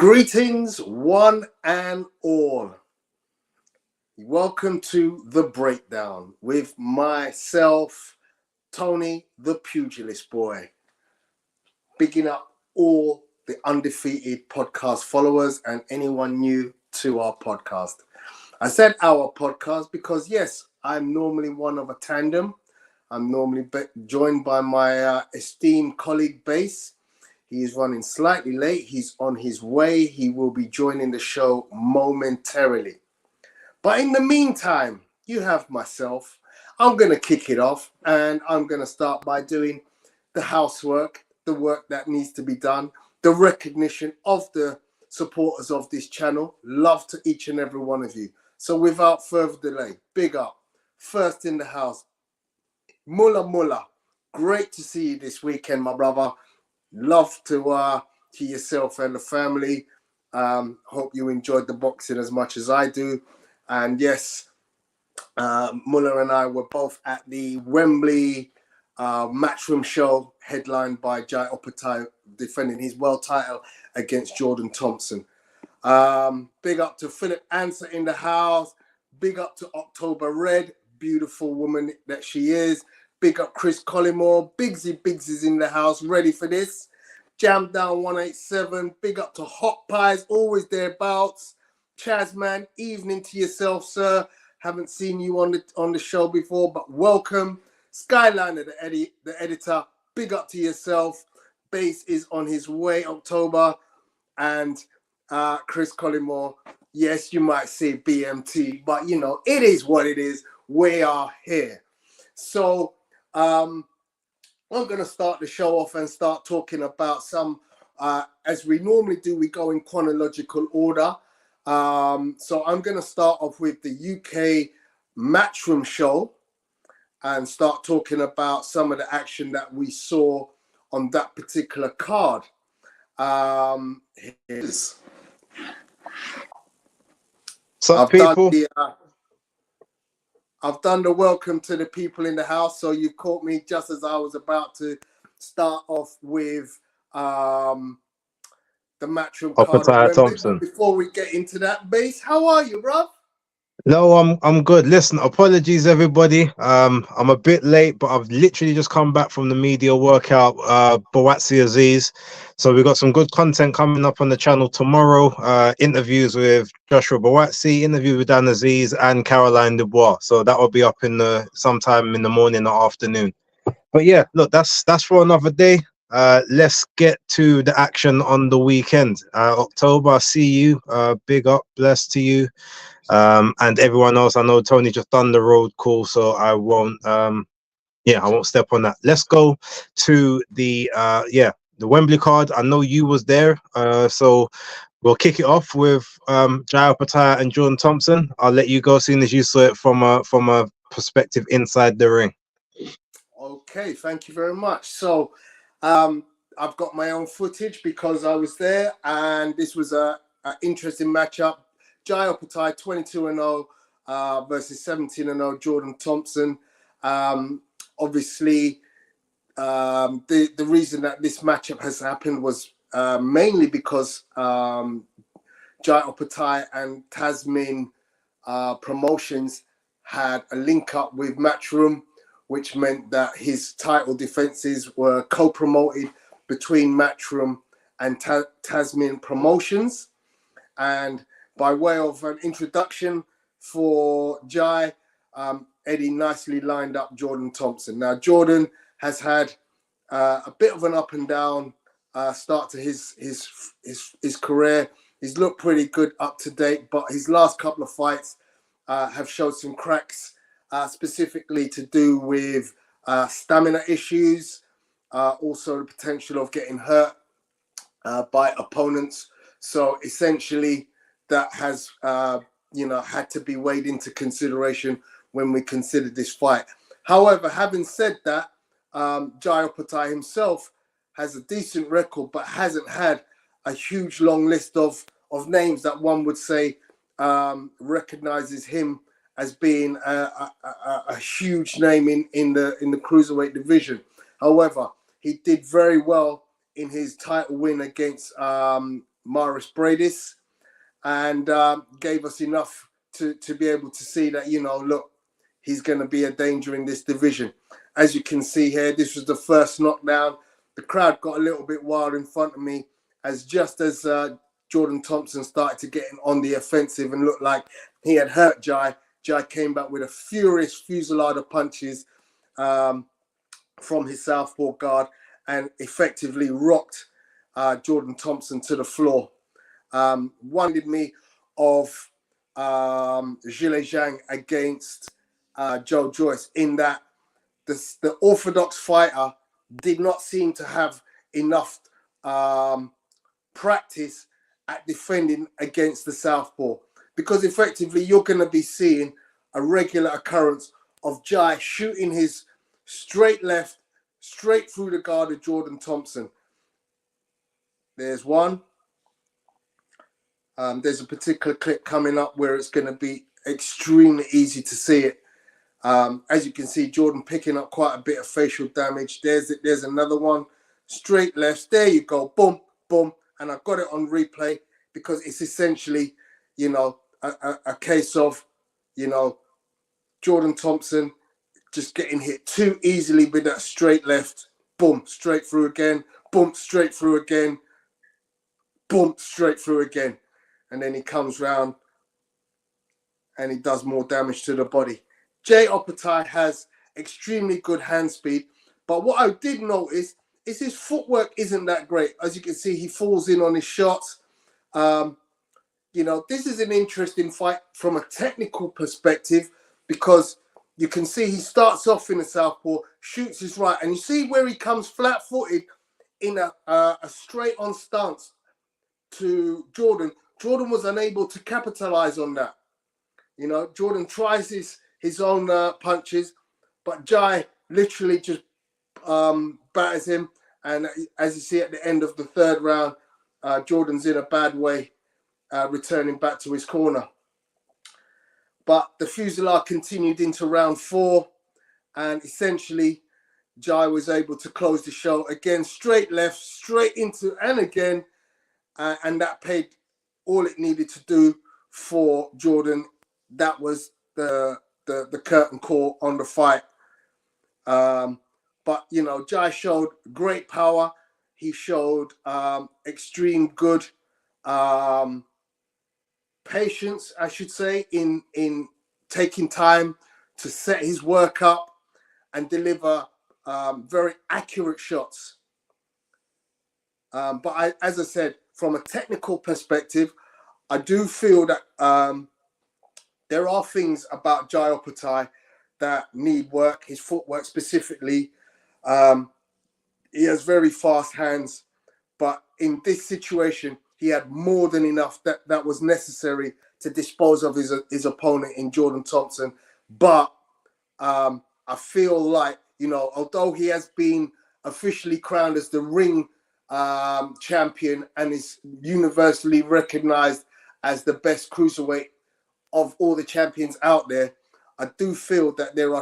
Greetings, one and all. Welcome to The Breakdown with myself, Tony, the Pugilist Boy. Bigging up all the undefeated podcast followers and anyone new to our podcast. I said our podcast because, yes, I'm normally one of a tandem. I'm normally joined by my esteemed colleague, Base. He is running slightly late. He's on his way. He will be joining the show momentarily. But in the meantime, you have myself. I'm going to kick it off, and I'm going to start by doing the housework, the work that needs to be done, the recognition of the supporters of this channel. Love to each and every one of you. So without further delay, big up. First in the house, Mulla. Great to see you this weekend, my brother. Love to yourself and the family. Hope you enjoyed the boxing as much as I do. And yes, Muller and I were both at the Wembley Matchroom show, headlined by Jai Opetaia, defending his world title against Jordan Thompson. Big up to Philip Answer in the house. Big up to October Red, beautiful woman that she is. Big up Chris Collymore. Bigsy's in the house, ready for this. Jam Down 187. Big up to Hot Pies, always thereabouts. Chazman, evening to yourself, sir. Haven't seen you on the show before, but welcome. Skyliner, the editor. Big up to yourself. Base is on his way, October. And Chris Collymore. Yes, you might say BMT, but you know, it is what it is. We are here. So, I'm going to start the show off and start talking about some, as we normally do, we go in chronological order. So I'm going to start off with the UK Matchroom show and start talking about some of the action that we saw on that particular card. Here's... So people... I've done the welcome to the people in the house, so you caught me just as I was about to start off with the Matchroom card. Opetaia Thompson. Before we get into that, Base, how are you, bruv? No, I'm good. Listen, apologies everybody. I'm a bit late, but I've literally just come back from the media workout, Boatsi Aziz. So we've got some good content coming up on the channel tomorrow. Interviews with Joshua Boatsi, interview with Dan Aziz and Caroline Dubois. So that will be up in sometime in the morning or afternoon. But yeah, look, that's for another day. Let's get to the action on the weekend. October, I see you. Big up, bless to you. And everyone else. I know Tony just done the road call, so I won't step on that. Let's go to the Wembley card. I know you was there, so we'll kick it off with Jai Opetaia and Jordan Thompson. I'll let you go, seeing as you saw it from a perspective inside the ring. Okay, thank you very much. So I've got my own footage because I was there, and this was an interesting matchup. Jai Opetaia 22-0 versus 17-0 Jordan Thompson. Obviously, the reason that this matchup has happened was mainly because Jai Opetaia and Tasmin Promotions had a link up with Matchroom, which meant that his title defenses were co-promoted between Matchroom and Tasmin Promotions. And by way of an introduction for Jai, Eddie nicely lined up Jordan Thompson. Now, Jordan has had a bit of an up and down start to his career. He's looked pretty good up to date, but his last couple of fights have showed some cracks, specifically to do with stamina issues, also the potential of getting hurt by opponents. So essentially, that has had to be weighed into consideration when we consider this fight. However, having said that, Jai Opetaia himself has a decent record, but hasn't had a huge long list of names that one would say recognizes him as being a huge name in the cruiserweight division. However, he did very well in his title win against Maris Bradis, and gave us enough to be able to see that, you know, look, he's going to be a danger in this division. As you can see here, this was the first knockdown. The crowd got a little bit wild in front of me as Jordan Thompson started to get on the offensive and looked like he had hurt Jai. Jai came back with a furious fusillade of punches from his southpaw guard and effectively rocked Jordan Thompson to the floor. Reminded me of Zhile Zhang against Joe Joyce, in that the orthodox fighter did not seem to have enough practice at defending against the southpaw, because effectively you're going to be seeing a regular occurrence of Jai shooting his straight left straight through the guard of Jordan Thompson. There's one. There's a particular clip coming up where it's going to be extremely easy to see it. As you can see, Jordan picking up quite a bit of facial damage. There's another one. Straight left. There you go. Boom, boom. And I got it on replay because it's essentially, you know, a case of, you know, Jordan Thompson just getting hit too easily with that straight left. Boom, straight through again. Boom, straight through again. Boom, straight through again. And then he comes round and he does more damage to the body. Jai Opetaia has extremely good hand speed, but what I did notice is his footwork isn't that great. As you can see, he falls in on his shots. You know, this is an interesting fight from a technical perspective, because you can see he starts off in a southpaw, shoots his right, and you see where he comes flat-footed in a straight-on stance to Jordan. Jordan was unable to capitalize on that. You know, Jordan tries his own punches, but Jai literally just batters him. And as you see at the end of the third round, Jordan's in a bad way, returning back to his corner. But the fusillade continued into round 4, and essentially Jai was able to close the show. Again, straight left, straight into, and again, and that paid all it needed to do for Jordan. That was the curtain call on the fight. But, you know, Jai showed great power. He showed extreme good patience, I should say, in taking time to set his work up and deliver very accurate shots. But as I said, from a technical perspective, I do feel that there are things about Jai Opetaia that need work. His footwork specifically. He has very fast hands, but in this situation, he had more than enough that was necessary to dispose of his opponent in Jordan Thompson. But I feel like, you know, although he has been officially crowned as the ring champion and is universally recognized as the best cruiserweight of all the champions out there, I do feel that there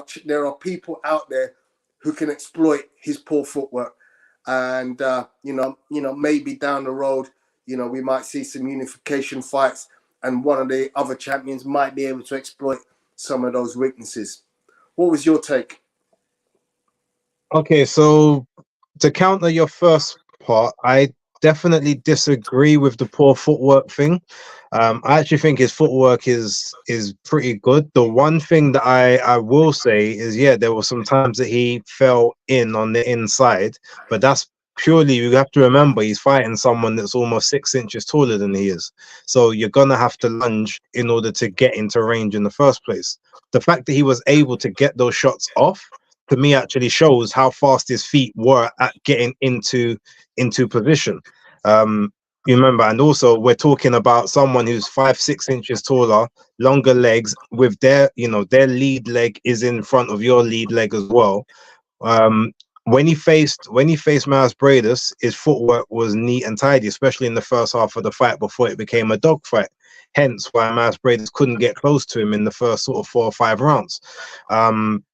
are people out there who can exploit his poor footwork. And you know, maybe down the road, you know, we might see some unification fights, and one of the other champions might be able to exploit some of those weaknesses. What was your take? Okay, so to counter your first part, I definitely disagree with the poor footwork thing. I actually think his footwork is pretty good. The one thing that I will say is, yeah, there were some times that he fell in on the inside, but that's purely, you have to remember, he's fighting someone that's almost 6 inches taller than he is. So you're gonna have to lunge in order to get into range in the first place. The fact that he was able to get those shots off, to me, actually shows how fast his feet were at getting into position. You remember, and also we're talking about someone who's 5-6 inches taller, longer legs, with their, you know, their lead leg is in front of your lead leg as well. When he faced Maris Bradis, his footwork was neat and tidy, especially in the first half of the fight before it became a dogfight. Hence why Maris Bradis couldn't get close to him in the first sort of 4 or 5 rounds. And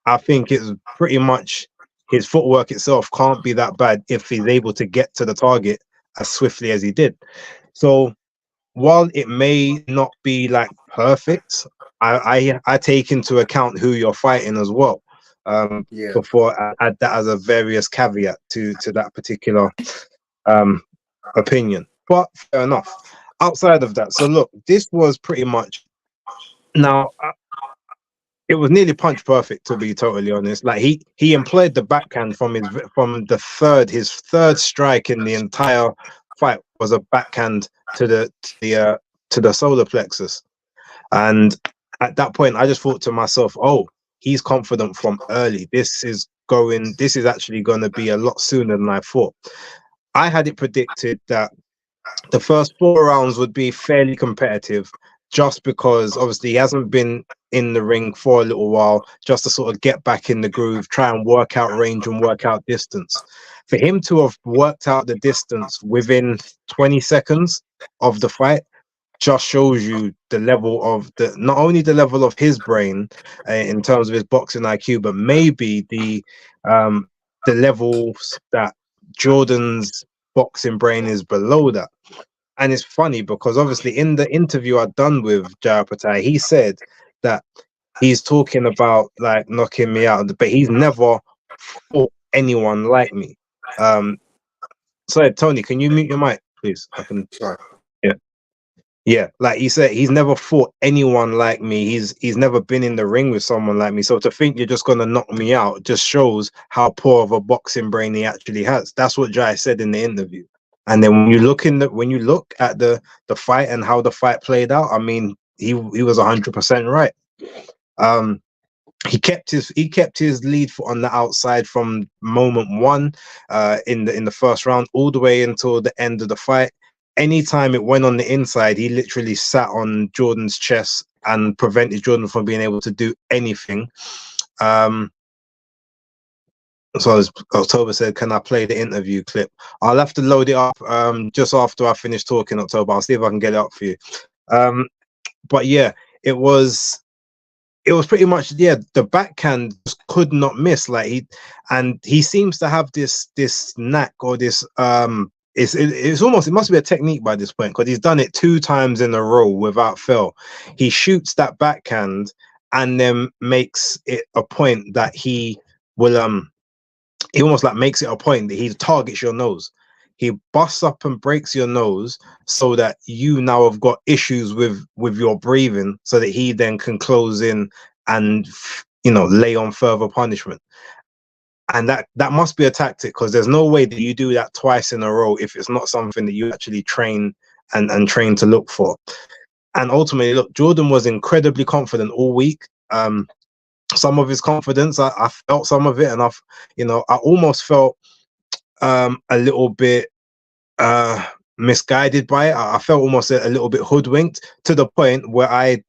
I think it's pretty much his footwork itself can't be that bad if he's able to get to the target as swiftly as he did. So while it may not be like perfect, I take into account who you're fighting as well. Yeah. Before I add that as a various caveat to that particular opinion. But fair enough. Outside of that, so look, this was pretty much now. It was nearly punch perfect, to be totally honest. Like he employed the backhand from his third strike in the entire fight was a backhand to the solar plexus. And at that point, I just thought to myself, oh, he's confident from early. This is actually going to be a lot sooner than I thought. I had it predicted that the first 4 rounds would be fairly competitive, just because obviously he hasn't been in the ring for a little while, just to sort of get back in the groove, try and work out range and work out distance. For him to have worked out the distance within 20 seconds of the fight just shows you the level of not only the level of his brain in terms of his boxing IQ, but maybe the levels that Jordan's boxing brain is below that. And it's funny because obviously in the interview I'd done with Opetaia, he said that he's talking about like knocking me out, but he's never fought anyone like me. So Tony, can you mute your mic, please? I can. Sorry. Yeah, like he said, he's never fought anyone like me. He's never been in the ring with someone like me. So to think you're just gonna knock me out just shows how poor of a boxing brain he actually has. That's what Jai said in the interview. And then when you look at the fight and how the fight played out, I mean, he was 100% right. He kept his lead foot on the outside from moment one in the first round all the way until the end of the fight. Anytime it went on the inside, he literally sat on Jordan's chest and prevented Jordan from being able to do anything. So as October said, can I play the interview clip? I'll have to load it up just after I finish talking, October. I'll see if I can get it up for you. But yeah, it was pretty much, yeah, the backhand just could not miss. Like he seems to have this knack or this it's almost, it must be a technique by this point, because he's done it 2 times in a row without fail. He shoots that backhand and then makes it a point that he will he almost like makes it a point that he targets your nose. He busts up and breaks your nose so that you now have got issues with your breathing, so that he then can close in and, you know, lay on further punishment. And that must be a tactic, because there's no way that you do that twice in a row if it's not something that you actually train and train to look for. And ultimately, look, Jordan was incredibly confident all week. Some of his confidence, I felt some of it, and I almost felt a little bit misguided by it. I felt almost a little bit hoodwinked, to the point where I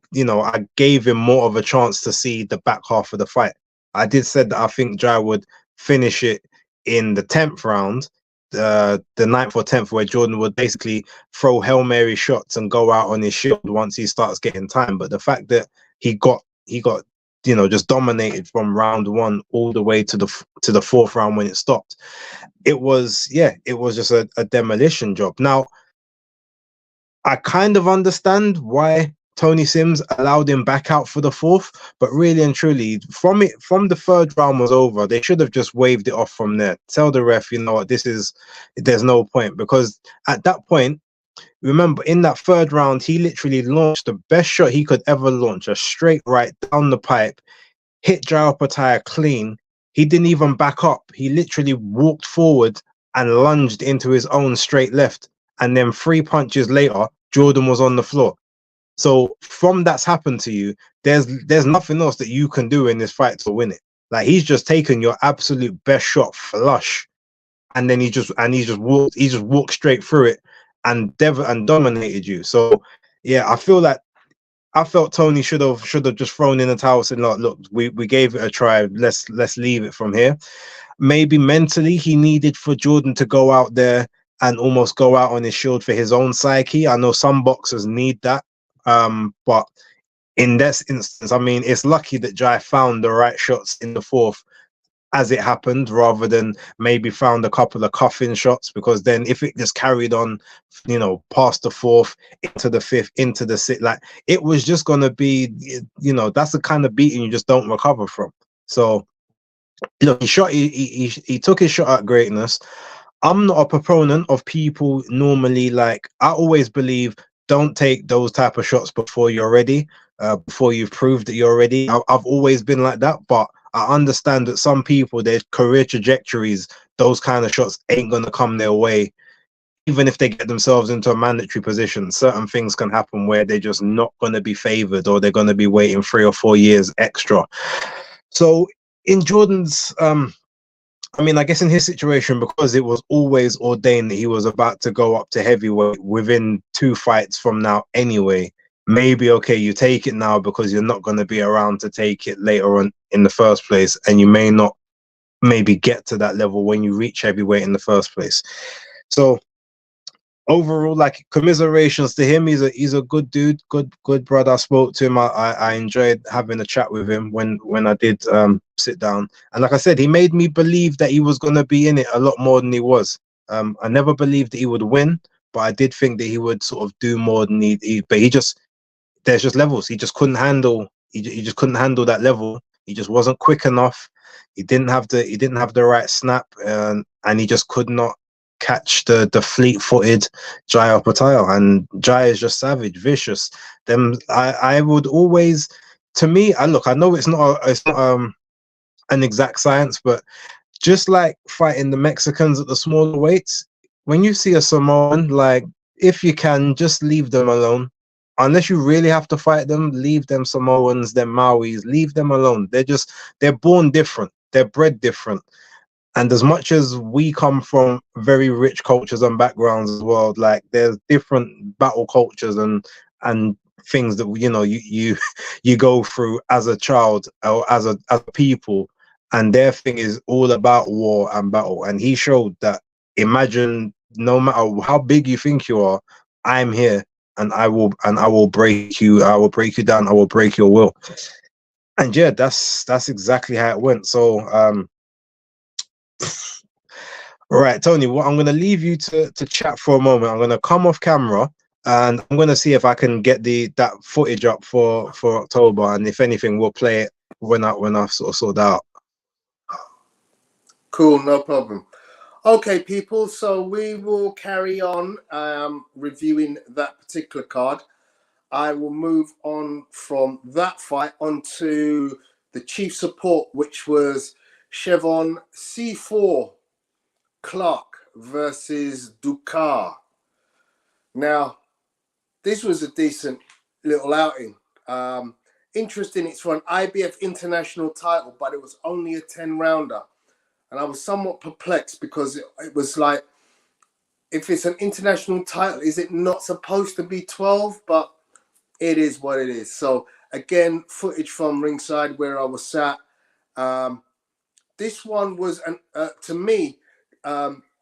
gave him more of a chance to see the back half of the fight. I did said that I think Jai would finish it in the 10th round, the 9th or 10th, where Jordan would basically throw Hail Mary shots and go out on his shield once he starts getting time. But the fact that he got just dominated from round 1 all the way to the 4th round when it stopped, it was just a demolition job. Now, I kind of understand why Tony Sims allowed him back out for the 4th, but really and truly, from the 3rd round was over, they should have just waved it off from there. Tell the ref, you know what, there's no point, because at that point, remember, in that 3rd round, he literally launched the best shot he could ever launch, a straight right down the pipe, hit Opetaia clean. He didn't even back up. He literally walked forward and lunged into his own straight left. And then 3 punches later, Jordan was on the floor. So from that's happened to you, there's nothing else that you can do in this fight to win it. Like, he's just taken your absolute best shot flush, and then he just walked straight through it and dominated you. So yeah, I felt Tony should have just thrown in the towel, saying, look, we gave it a try. Let's leave it from here. Maybe mentally he needed for Jordan to go out there and almost go out on his shield for his own psyche. I know some boxers need that. But in this instance, I mean, it's lucky that Jai found the right shots in the 4th as it happened, rather than maybe found a couple of coffin shots, because then if it just carried on, you know, past the fourth, into the fifth, into the sixth, like it was just going to be, you know, that's the kind of beating you just don't recover from. So look, he took his shot at greatness. I'm not a proponent of people normally, like, I always believe don't take those type of shots before you're ready, before you've proved that you're ready. I've always been like that, but I understand that some people, their career trajectories, those kind of shots ain't going to come their way. Even if they get themselves into a mandatory position, certain things can happen where they're just not going to be favored, or they're going to be waiting 3 or 4 years extra. So in Jordan's I mean, I guess in his situation, because it was always ordained that he was about to go up to heavyweight within 2 fights from now anyway, maybe, okay, you take it now because you're not going to be around to take it later on in the first place, and you may not maybe get to that level when you reach heavyweight in the first place. So overall, like, commiserations to him. He's a good dude, good brother. I spoke to him. I enjoyed having a chat with him when I did sit down. And like I said, he made me believe that he was gonna be in it a lot more than he was. I never believed that he would win, but I did think that he would sort of do more than but he just, there's just levels. He just couldn't handle. He just couldn't handle that level. He just wasn't quick enough. He didn't have the right snap, and he just could not catch the fleet-footed Jai Opetaia. And Jai is just savage, vicious. Them, I would always, to me, I know it's not an exact science, but just like fighting the Mexicans at the smaller weights, when you see a Samoan, like, if you can, just leave them alone. Unless you really have to fight them, leave them Samoans, them Mauis, leave them alone. They're born different. They're bred different. And as much as we come from very rich cultures and backgrounds as well, like, there's different battle cultures and things that, you know, you go through as a child or as a people, and their thing is all about war and battle. And he showed that, imagine, no matter how big you think you are, I'm here, and I will break you. I will break you down. I will break your will. And yeah, that's exactly how it went. So right, Tony, well, I'm going to leave you to chat for a moment. I'm going to come off camera, and I'm going to see if I can get that footage up for October, and if anything, we'll play it when I sort that out. Cool, no problem. Okay, people, so we will carry on reviewing that particular card. I will move on from that fight onto the chief support, which was Cheavon C4 Clarke versus Ducar. Now, this was a decent little outing. Interesting, it's for an IBF international title, but it was only a 10-rounder. And I was somewhat perplexed because it was like, if it's an international title, is it not supposed to be 12? But it is what it is. So again, footage from ringside where I was sat. This one was, to me,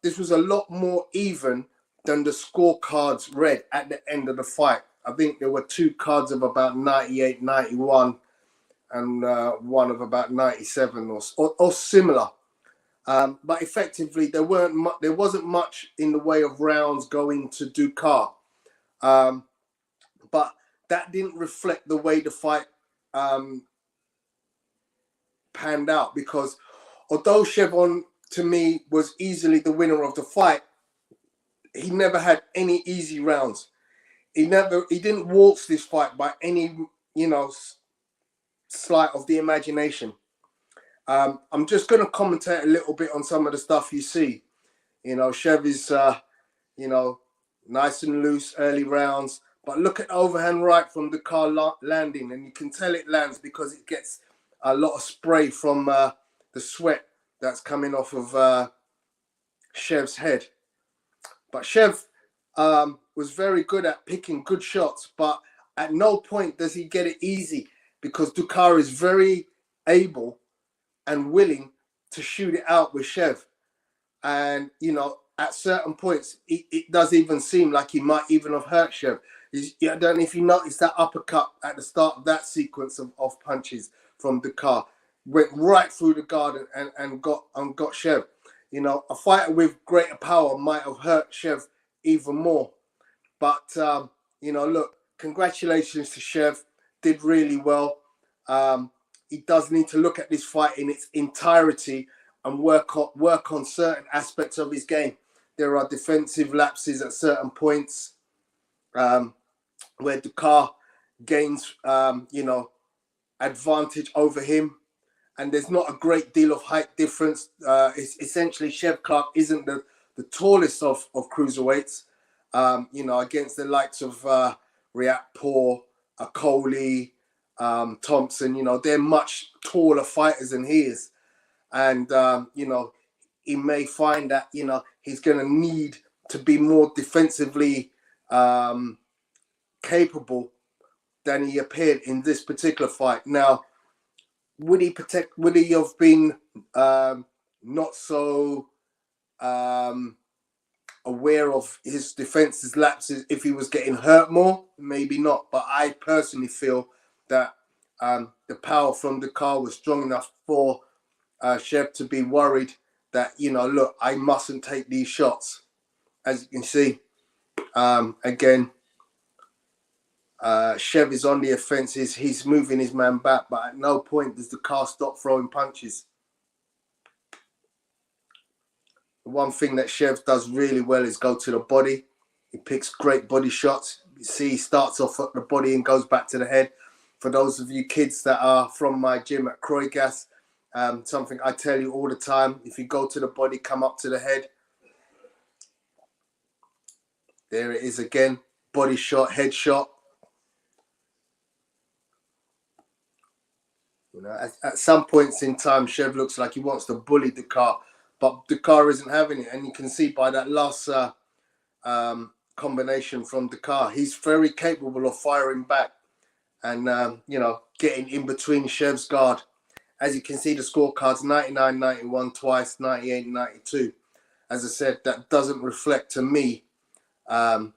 this was a lot more even than the scorecards read at the end of the fight. I think there were 2 cards of about 98, 91, and one of about 97 or similar. But effectively, there wasn't much in the way of rounds going to Ducar. But that didn't reflect the way the fight panned out, because although Cheavon, to me, was easily the winner of the fight, he never had any easy rounds. He didn't waltz this fight by any, sleight of the imagination. I'm just going to commentate a little bit on some of the stuff you see. Chev is, nice and loose early rounds. But look at overhand right from the car landing, and you can tell it lands because it gets a lot of spray from the sweat that's coming off of Chev's head. But Chev was very good at picking good shots, but at no point does he get it easy, because Ducar is very able and willing to shoot it out with Chev. And, at certain points, it does even seem like he might even have hurt Chev. I don't know if you noticed that uppercut at the start of that sequence of punches from Ducar. went right through the guard and got Chev. You know, a fighter with greater power might have hurt Chev even more. But you know, look, congratulations to Chev. Did really well. He does need to look at this fight in its entirety and work on certain aspects of his game. There are defensive lapses at certain points where Ducar gains, you know, advantage over him. And there's not a great deal of height difference. It's essentially Clarke isn't the tallest of cruiserweights. You know, against the likes of Riakporhe, Coley, Thompson, you know, they're much taller fighters than he is. And, you know, he may find that, you know, he's going to need to be more defensively capable than he appeared in this particular fight. Now, would he have been not so aware of his defense's lapses if he was getting hurt more? Maybe not. But I personally feel that the power from the car was strong enough for Chev to be worried that, you know, look, I mustn't take these shots. As you can see, again, Chev is on the offences. He's moving his man back, but at no point does the car stop throwing punches. The one thing that Chev does really well is go to the body. He picks great body shots. You see, he starts off at the body and goes back to the head. For those of you kids that are from my gym at Croygas, something I tell you all the time: if you go to the body, come up to the head. There it is again. Body shot, head shot. You know, at some points in time, Chev looks like he wants to bully Ducar, but Ducar isn't having it. And you can see by that last combination from Ducar, he's very capable of firing back and, you know, getting in between Chev's guard. As you can see, the scorecards 99-91 twice, 98-92. As I said, that doesn't reflect to me the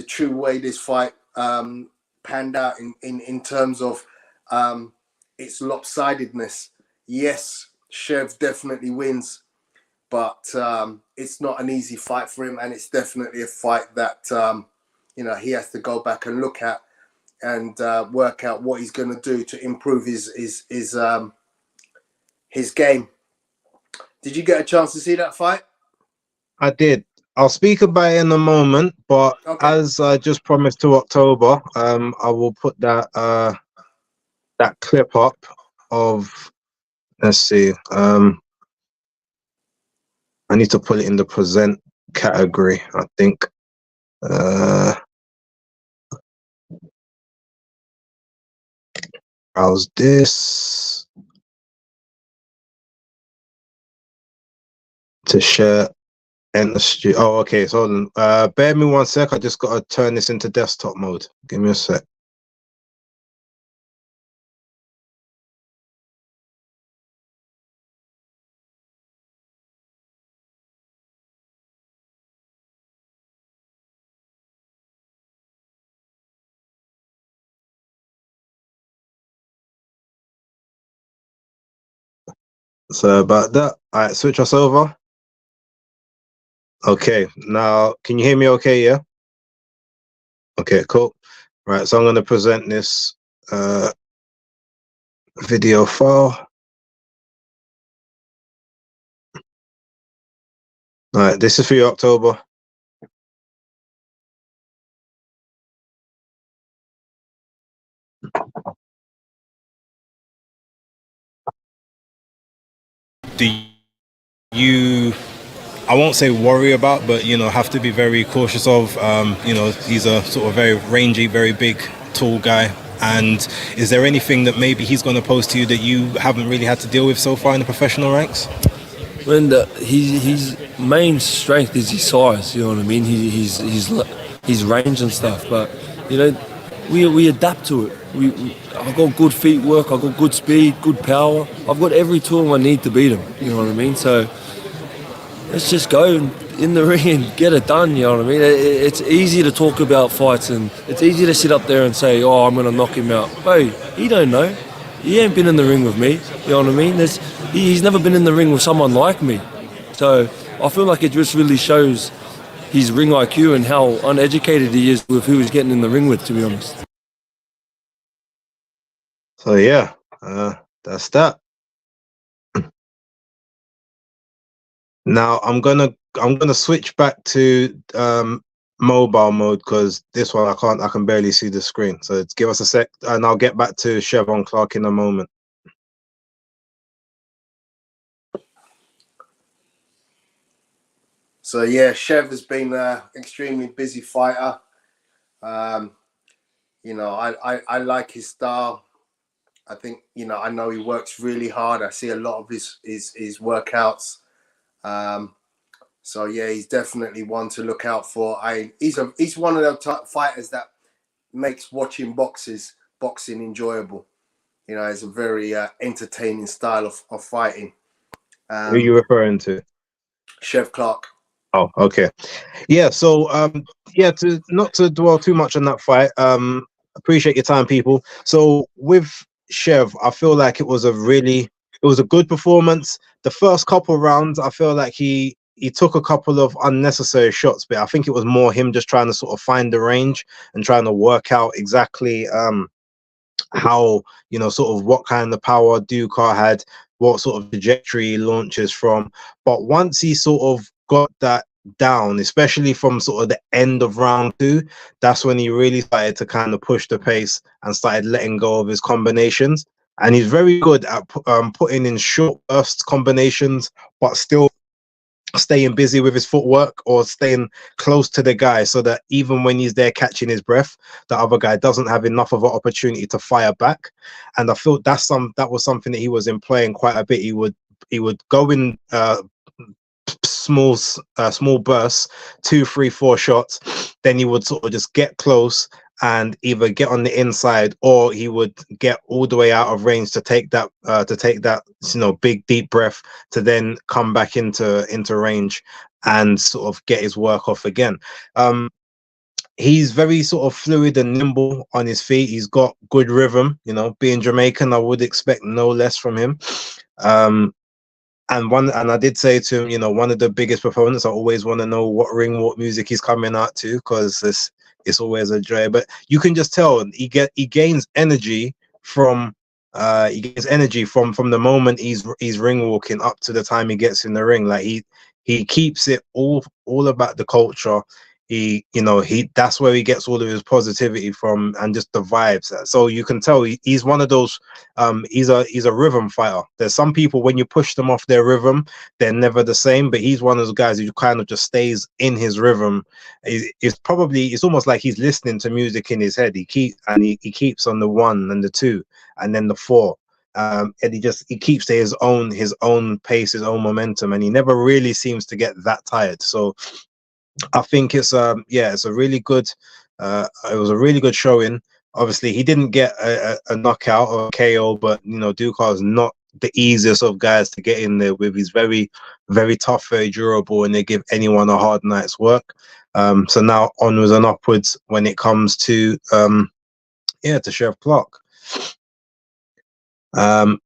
true way this fight panned out in terms of its lopsidedness. Yes, Chev definitely wins, but it's not an easy fight for him, and it's definitely a fight that you know, he has to go back and look at and work out what he's going to do to improve his game. Did you get a chance to see that fight? I did. I'll speak about it in a moment, but okay. As I just promised to October, I will put that that clip up of, let's see, I need to put it in the present category, I think. How's this? To share and the studio. Oh, okay. So hold on. Bear me 1 sec. I just got to turn this into desktop mode. Give me a sec. So about that. All right, switch us over. Okay, now can you hear me okay? Yeah. Okay, cool. Right, so I'm going to present this video file. All right, this is for you, October. Do you, I won't say worry about, but, you know, have to be very cautious of, you know, he's a sort of very rangy, very big, tall guy. And is there anything that maybe he's going to pose to you that you haven't really had to deal with so far in the professional ranks? When his main strength is his size, you know what I mean? His range and stuff. But, you know, we adapt to it. I've got good feet work, I've got good speed, good power. I've got every tool I need to beat him, you know what I mean? So let's just go in the ring and get it done, you know what I mean? It's easy to talk about fights and it's easy to sit up there and say, oh, I'm going to knock him out. Bro, he don't know. he ain't been in the ring with me. You know what I mean? He's never been in the ring with someone like me. So I feel like it just really shows his ring IQ and how uneducated he is with who he's getting in the ring with, to be honest. So yeah, that's that. Now I'm gonna switch back to mobile mode because this one I can barely see the screen. So give us a sec, and I'll get back to Cheavon Clarke in a moment. So yeah, Chev has been an extremely busy fighter. You know, I like his style. I think, you know, I know he works really hard. I see a lot of his workouts. So yeah, he's definitely one to look out for. He's one of the fighters that makes watching boxing enjoyable. You know, it's a very entertaining style of fighting. Who are you referring to? Chev Clarke. Oh, okay. Yeah, so yeah, not to dwell too much on that fight. Appreciate your time, people. So with Chev, I feel like it was a good performance. The first couple rounds, I feel like he took a couple of unnecessary shots, but I think it was more him just trying to sort of find the range and trying to work out exactly how, you know, sort of what kind of power Ducar had, what sort of trajectory he launches from. But once he sort of got that down, especially from sort of the end of round 2, that's when he really started to kind of push the pace and started letting go of his combinations. And he's very good at putting in short burst combinations, but still staying busy with his footwork or staying close to the guy, so that even when he's there catching his breath, the other guy doesn't have enough of an opportunity to fire back. And I feel that was something that he was employing quite a bit. He would go in small bursts, 2, 3, 4 shots. Then he would sort of just get close and either get on the inside, or he would get all the way out of range to take that you know, big deep breath, to then come back into range and sort of get his work off again. He's very sort of fluid and nimble on his feet. He's got good rhythm. You know, being Jamaican, I would expect no less from him. And I did say to him, you know, one of the biggest proponents, I always want to know what music he's coming out to, because it's always a joy. But you can just tell he gains energy from the moment he's ring walking up to the time he gets in the ring. Like he keeps it all about the culture. That's where he gets all of his positivity from, and just the vibes. So you can tell he's one of those. He's a rhythm fighter. There's some people, when you push them off their rhythm, they're never the same. But he's one of those guys who kind of just stays in his rhythm. It's almost like he's listening to music in his head. He keeps on the 1 and the 2 and then the 4. And he keeps to his own pace, his own momentum, and he never really seems to get that tired. So I think it's a really good it was a really good showing. Obviously he didn't get a knockout or a KO, but you know, Ducar is not the easiest of guys to get in there with. He's very, very tough, very durable, and they give anyone a hard night's work. So now onwards and upwards when it comes to Chev Clarke. Now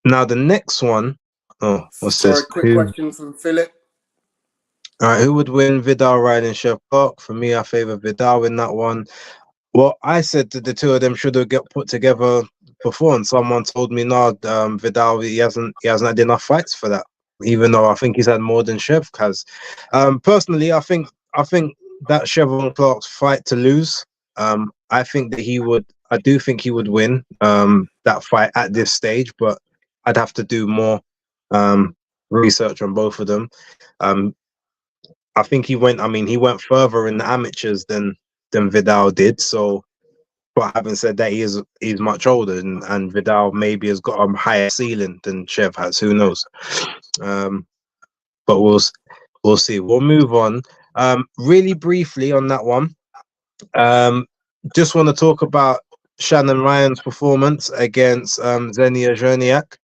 the next one, what's this? Quick question from Philip. All right, who would win, Vidal riding Chev Clarke? For me, I favor Vidal in that one. Well, I said that the two of them should have got put together before, and someone told me no, Vidal he hasn't had enough fights for that, even though I think he's had more than Chev has. Personally, I think that Cheavon Clarke's fight to lose. I do think he would win that fight at this stage, but I'd have to do more research on both of them. I think he went further in the amateurs than Vidal did. So, but having said that, he's much older, and Vidal maybe has got a higher ceiling than Chev has. Who knows? But we'll see. We'll move on. Really briefly on that one. Just want to talk about Shannon Ryan's performance against Xenia Jorneac.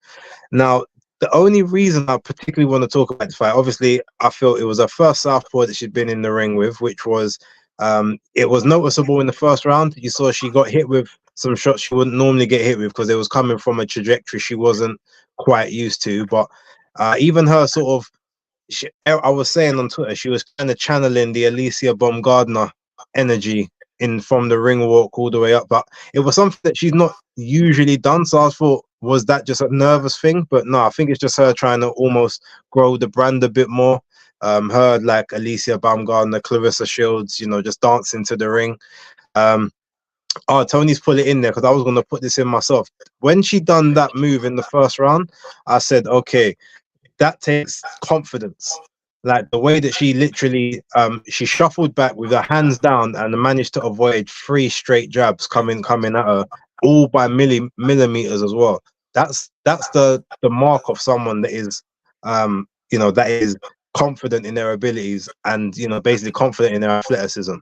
Now, the only reason I particularly want to talk about this fight, obviously, I feel it was her first southpaw that she'd been in the ring with, which was it was noticeable in the first round. You saw she got hit with some shots she wouldn't normally get hit with because it was coming from a trajectory she wasn't quite used to. But even her sort of, I was saying on Twitter, she was kind of channeling the Alicia Baumgardner energy in from the ring walk all the way up. But it was something that she's not usually done. So I thought, was that just a nervous thing? But no, I think it's just her trying to almost grow the brand a bit more. Her like Alicia Baumgardner, Clarissa Shields, you know, just dancing to the ring. Oh, Tony's put it in there because I was going to put this in myself. When she done that move in the first round, I said, okay, that takes confidence. Like the way that she literally she shuffled back with her hands down and managed to avoid 3 straight jabs coming at her, all by millimeters as well. That's the mark of someone that is you know, that is confident in their abilities and, you know, basically confident in their athleticism.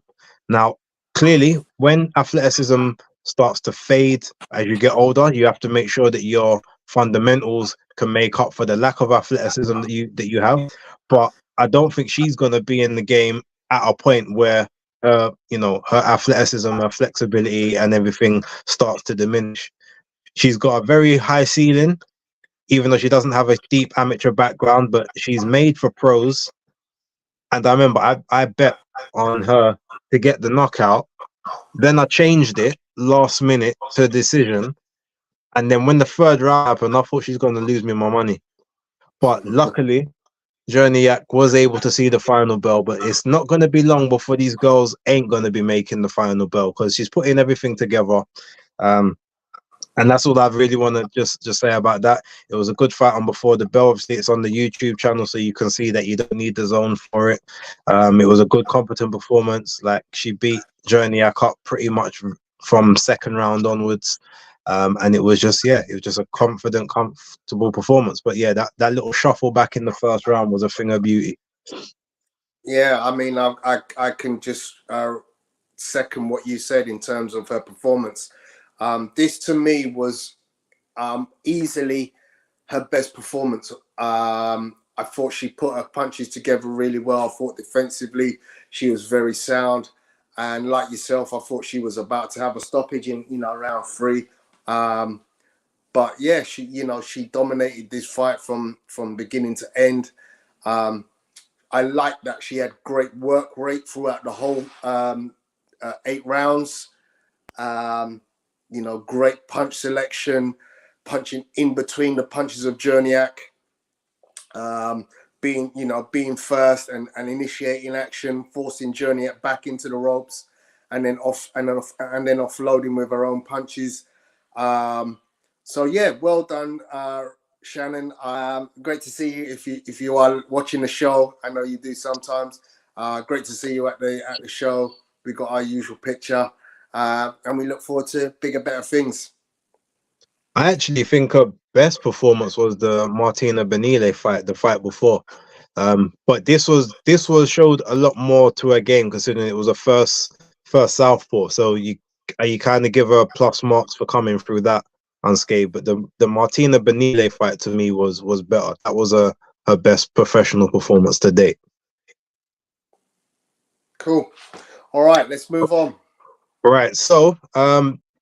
Now, clearly, when athleticism starts to fade as you get older, you have to make sure that your fundamentals can make up for the lack of athleticism that you have. But I don't think she's going to be in the game at a point where you know, her athleticism, her flexibility, and everything starts to diminish. She's got a very high ceiling, even though she doesn't have a deep amateur background, but she's made for pros. And I remember I bet on her to get the knockout. Then I changed it last minute to a decision. And then when the third round happened, I thought she's going to lose me my money. But luckily, Jorneac was able to see the final bell. But it's not going to be long before these girls ain't going to be making the final bell because she's putting everything together. And that's all I really want to just say about that. It was a good fight on before the bell. Obviously, it's on the YouTube channel, so you can see that you don't need the zone for it. It was a good, competent performance. Like, she beat Jorneac up pretty much from second round onwards. And it was just, yeah, it was just a confident, comfortable performance. But yeah, that little shuffle back in the first round was a thing of beauty. Yeah, I mean, I can just second what you said in terms of her performance. This to me was easily her best performance. I thought she put her punches together really well. I thought defensively she was very sound, and like yourself, I thought she was about to have a stoppage in, you know, round 3. But yeah, she dominated this fight from beginning to end. I like that she had great work rate throughout the whole 8 rounds. You know, great punch selection, punching in between the punches of Jorneac, being first and initiating action, forcing Jorneac back into the ropes, and then offloading with her own punches. So yeah, well done, Shannon. Great to see you. If you are watching the show, I know you do sometimes. Great to see you at the show. We got our usual picture. And we look forward to bigger, better things. I actually think her best performance was the Martina Benile fight, the fight before. But this showed a lot more to her game, considering it was a first southpaw. So you kind of give her plus marks for coming through that unscathed. But the Martina Benile fight to me was better. That was her best professional performance to date. Cool. All right, let's move on. Right, so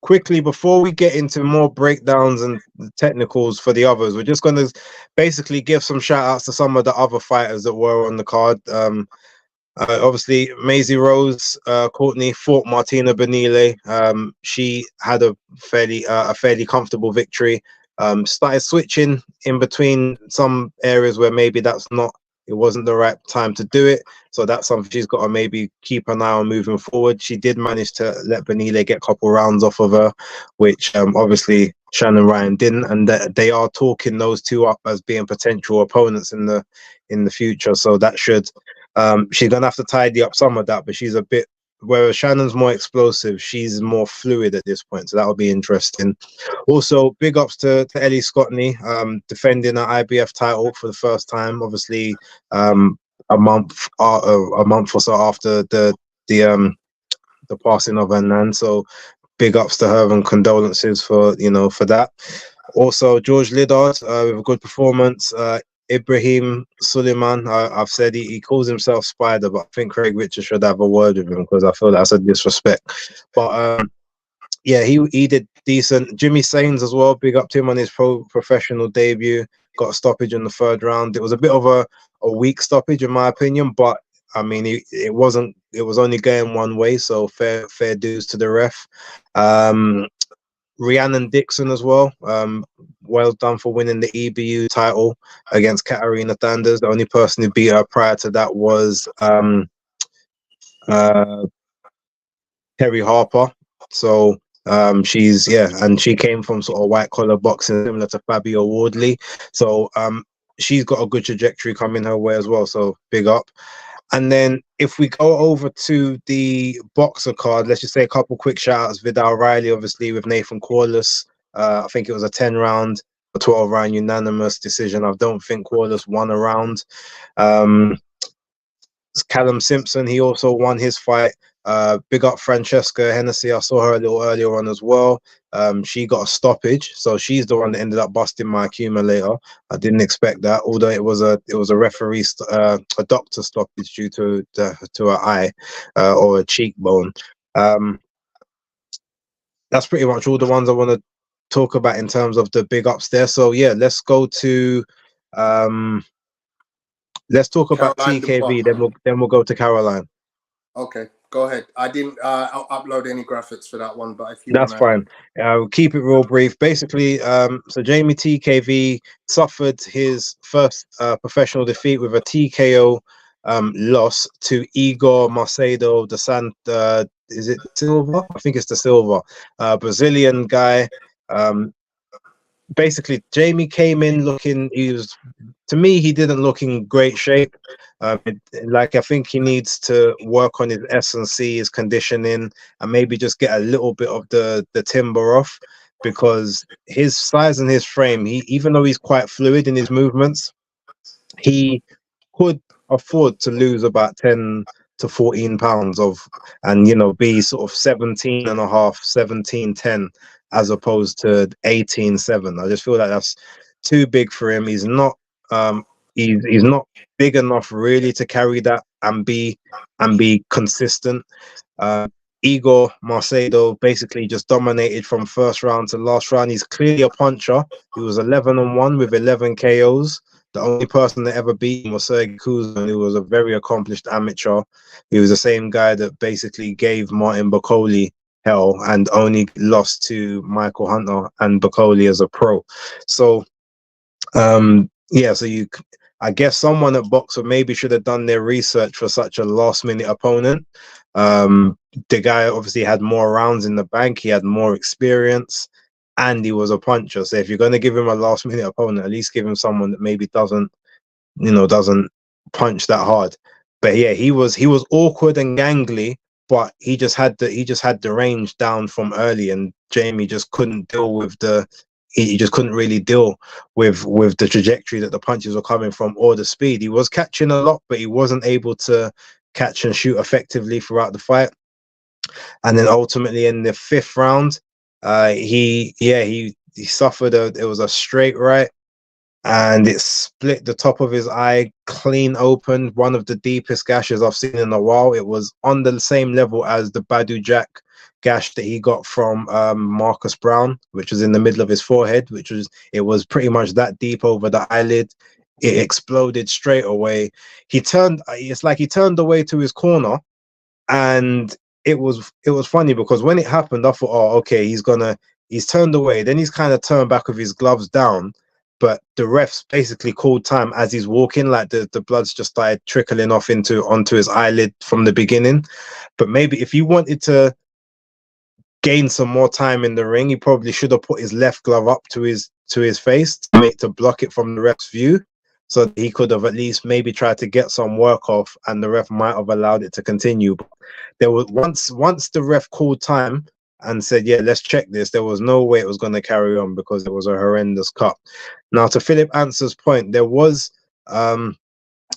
quickly, before we get into more breakdowns and technicals for the others, we're just going to basically give some shout outs to some of the other fighters that were on the card. Obviously, Maisie Rose Courtney fought Martina Benile. She had a fairly comfortable victory. Started switching in between some areas where maybe it wasn't the right time to do it. So that's something she's got to maybe keep an eye on moving forward. She did manage to let Benile get a couple rounds off of her, which obviously Shannon Ryan didn't. And they are talking those two up as being potential opponents in the future. So that should, she's going to have to tidy up some of that, but she's a bit, whereas Shannon's more explosive, she's more fluid at this point. So that'll be interesting. Also, big ups to Ellie Scottney, defending her IBF title for the first time. Obviously, a month or so after the passing of her nan. So big ups to her and condolences for that. Also, George Liddard with a good performance. Ibrahim Suleiman, I've said he calls himself Spider, but I think Craig Richards should have a word with him because I feel that's a disrespect. But yeah, he did decent. Jimmy Sains as well, big up to him on his professional debut. Got a stoppage in the third round. It was a bit of a weak stoppage in my opinion, but I mean it wasn't. It was only going one way, so fair dues to the ref. Rhiannon Dixon as well. Well done for winning the EBU title against Katarina Sanders. The only person who beat her prior to that was Terry Harper. So she's and she came from sort of white collar boxing similar to Fabio Wardley. So she's got a good trajectory coming her way as well. So big up. And then if we go over to the boxer card, let's just say a couple quick shout outs. Vidal Riley, obviously, with Nathan Corliss. I think it was a 10-round, a 12-round unanimous decision. I don't think Corliss won a round. Callum Simpson, he also won his fight. Big up Francesca Hennessy. I saw her a little earlier on as well. She got a stoppage, so she's the one that ended up busting my accumulator. I didn't expect that, although it was a referee, a doctor stoppage due to her eye or a cheekbone. That's pretty much all the ones I want to talk about in terms of the big ups there. So yeah, let's go to let's talk about Caroline TKV. Dubois. Then we'll go to Caroline. Okay, go ahead. I didn't upload any graphics for that one, but if you That's fine. We'll keep it real brief. Basically, so Jamie TKV suffered his first professional defeat with a TKO loss to Igor Macedo, is it Silva? I think it's the Silva, Brazilian guy. Basically, Jamie came in looking, to me, he didn't look in great shape. I think he needs to work on his S&C, his conditioning, and maybe just get a little bit of the timber off, because his size and his frame, even though he's quite fluid in his movements, he could afford to lose about 10 to 14 pounds and be sort of 17 and a half, 17-10, as opposed to 18-7. I just feel like that's too big for him. He's not he's not big enough really to carry that and be consistent. Igor Macedo basically just dominated from first round to last round. He's clearly a puncher. He was 11-1 with 11 KOs. The only person that ever beat him was Sergey Kuzmin, who was a very accomplished amateur. He was the same guy that basically gave Martin Bacoli hell and only lost to Michael Hunter and Bacoli as a pro. So I guess someone at Boxer maybe should have done their research for such a last-minute opponent. The guy obviously had more rounds in the bank. He had more experience, and he was a puncher. So if you're going to give him a last-minute opponent, at least give him someone that maybe doesn't punch that hard. But yeah, he was awkward and gangly, but he just had the range down from early, and Jamie just couldn't deal with he just couldn't really deal with the trajectory that the punches were coming from or the speed. He was catching a lot, but he wasn't able to catch and shoot effectively throughout the fight. And then ultimately in the 5th round, he suffered it was a straight right, and it split the top of his eye clean open, one of the deepest gashes I've seen in a while. It was on the same level as the Badu Jack gash that he got from Marcus Brown, which was in the middle of his forehead, it was pretty much that deep over the eyelid. It exploded straight away. It's like he turned away to his corner, and it was funny because when it happened, I thought, oh, okay, he's turned away. Then he's kind of turned back with his gloves down, but the refs basically called time as he's walking, like the blood's just started trickling off onto his eyelid from the beginning. But maybe if you wanted to gain some more time in the ring, he probably should have put his left glove up to his face to block it from the ref's view, so that he could have at least maybe tried to get some work off, and the ref might have allowed it to continue. But there was once the ref called time and said, yeah, let's check this, there was no way it was going to carry on because it was a horrendous cut. Now, to Philip Answer's point, there was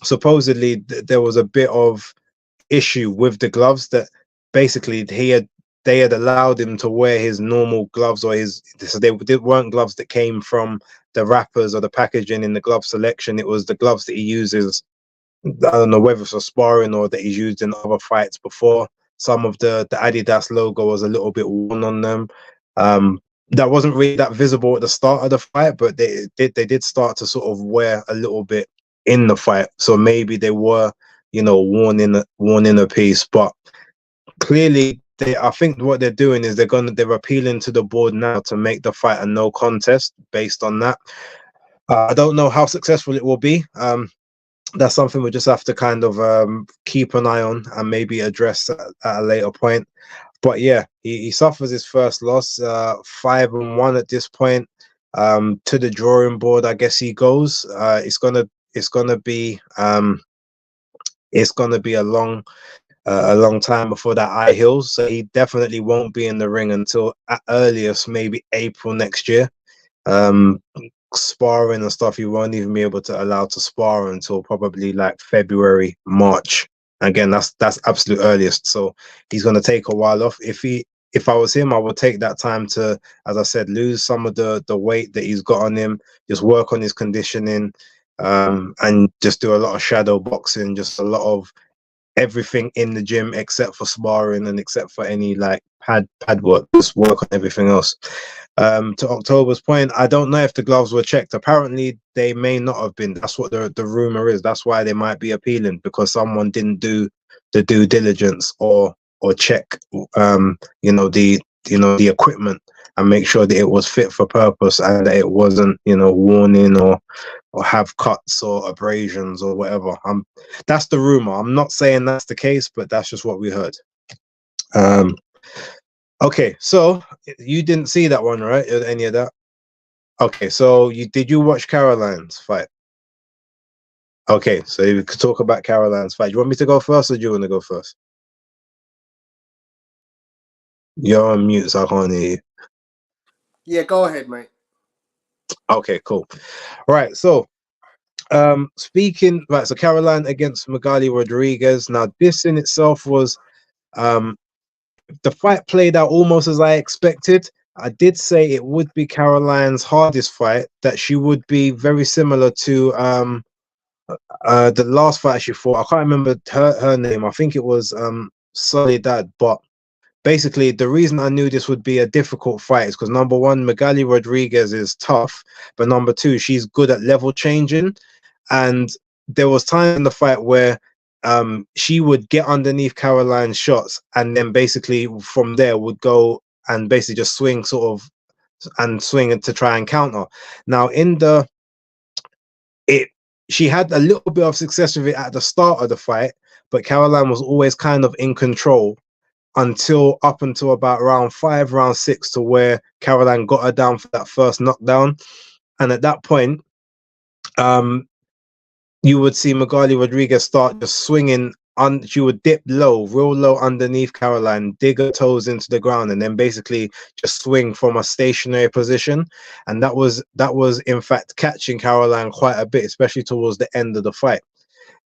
supposedly there was a bit of issue with the gloves, that basically they had allowed him to wear his normal gloves, or they weren't gloves that came from the wrappers or the packaging in the glove selection. It was the gloves that he uses, I don't know whether it's for sparring or that he's used in other fights before. some of the Adidas logo was a little bit worn on them. That wasn't really that visible at the start of the fight, but they did start to sort of wear a little bit in the fight. So maybe they were, you know, worn in a piece. But clearly, I think what they're doing is they're appealing to the board now to make the fight a no contest based on that. I don't know how successful it will be. That's something we'll just have to kind of keep an eye on and maybe address at a later point. But yeah, he suffers his first loss, 5-1 at this point. To the drawing board, I guess he goes. It's gonna be a long time before that eye heals. So he definitely won't be in the ring until at earliest maybe April next year. Sparring and stuff, he won't even be able to allow to spar until probably like February, March. Again, that's absolute earliest. So he's going to take a while off. If I was him, I would take that time to, as I said, lose some of the weight that he's got on him, just work on his conditioning, and just do a lot of shadow boxing, just a lot of everything in the gym except for sparring and except for any like pad work. Just work on everything else. To October's point, I don't know if the gloves were checked. Apparently they may not have been. That's what the rumor is. That's why they might be appealing, because someone didn't do the due diligence or check the equipment and make sure that it was fit for purpose and that it wasn't, you know, worn in or have cuts or abrasions or whatever. That's the rumor. I'm not saying that's the case, but that's just what we heard. Okay, so you didn't see that one, right? Any of that? Okay, so did you watch Caroline's fight? Okay, so we could talk about Caroline's fight. Do you want me to go first, or do you want to go first? You're on mute, so I can't hear you. Yeah, go ahead, mate. Okay, cool. All right, so so Caroline against Magali Rodriguez. Now, this in itself was the fight played out almost as I expected. I did say it would be Caroline's hardest fight, that she would be very similar to the last fight she fought. I can't remember her name. I think it was Soledad. But basically, the reason I knew this would be a difficult fight is because, number one, Magali Rodriguez is tough, but number two, she's good at level changing. And there was time in the fight where she would get underneath Caroline's shots, and then basically from there would go and basically just swing to try and counter. Now she had a little bit of success with it at the start of the fight, but Caroline was always kind of in control up until about round 5, round 6, to where Caroline got her down for that first knockdown. And at that point, you would see Magali Rodriguez start just swinging. She would dip real low underneath Caroline, dig her toes into the ground, and then basically just swing from a stationary position. And that was in fact catching Caroline quite a bit, especially towards the end of the fight.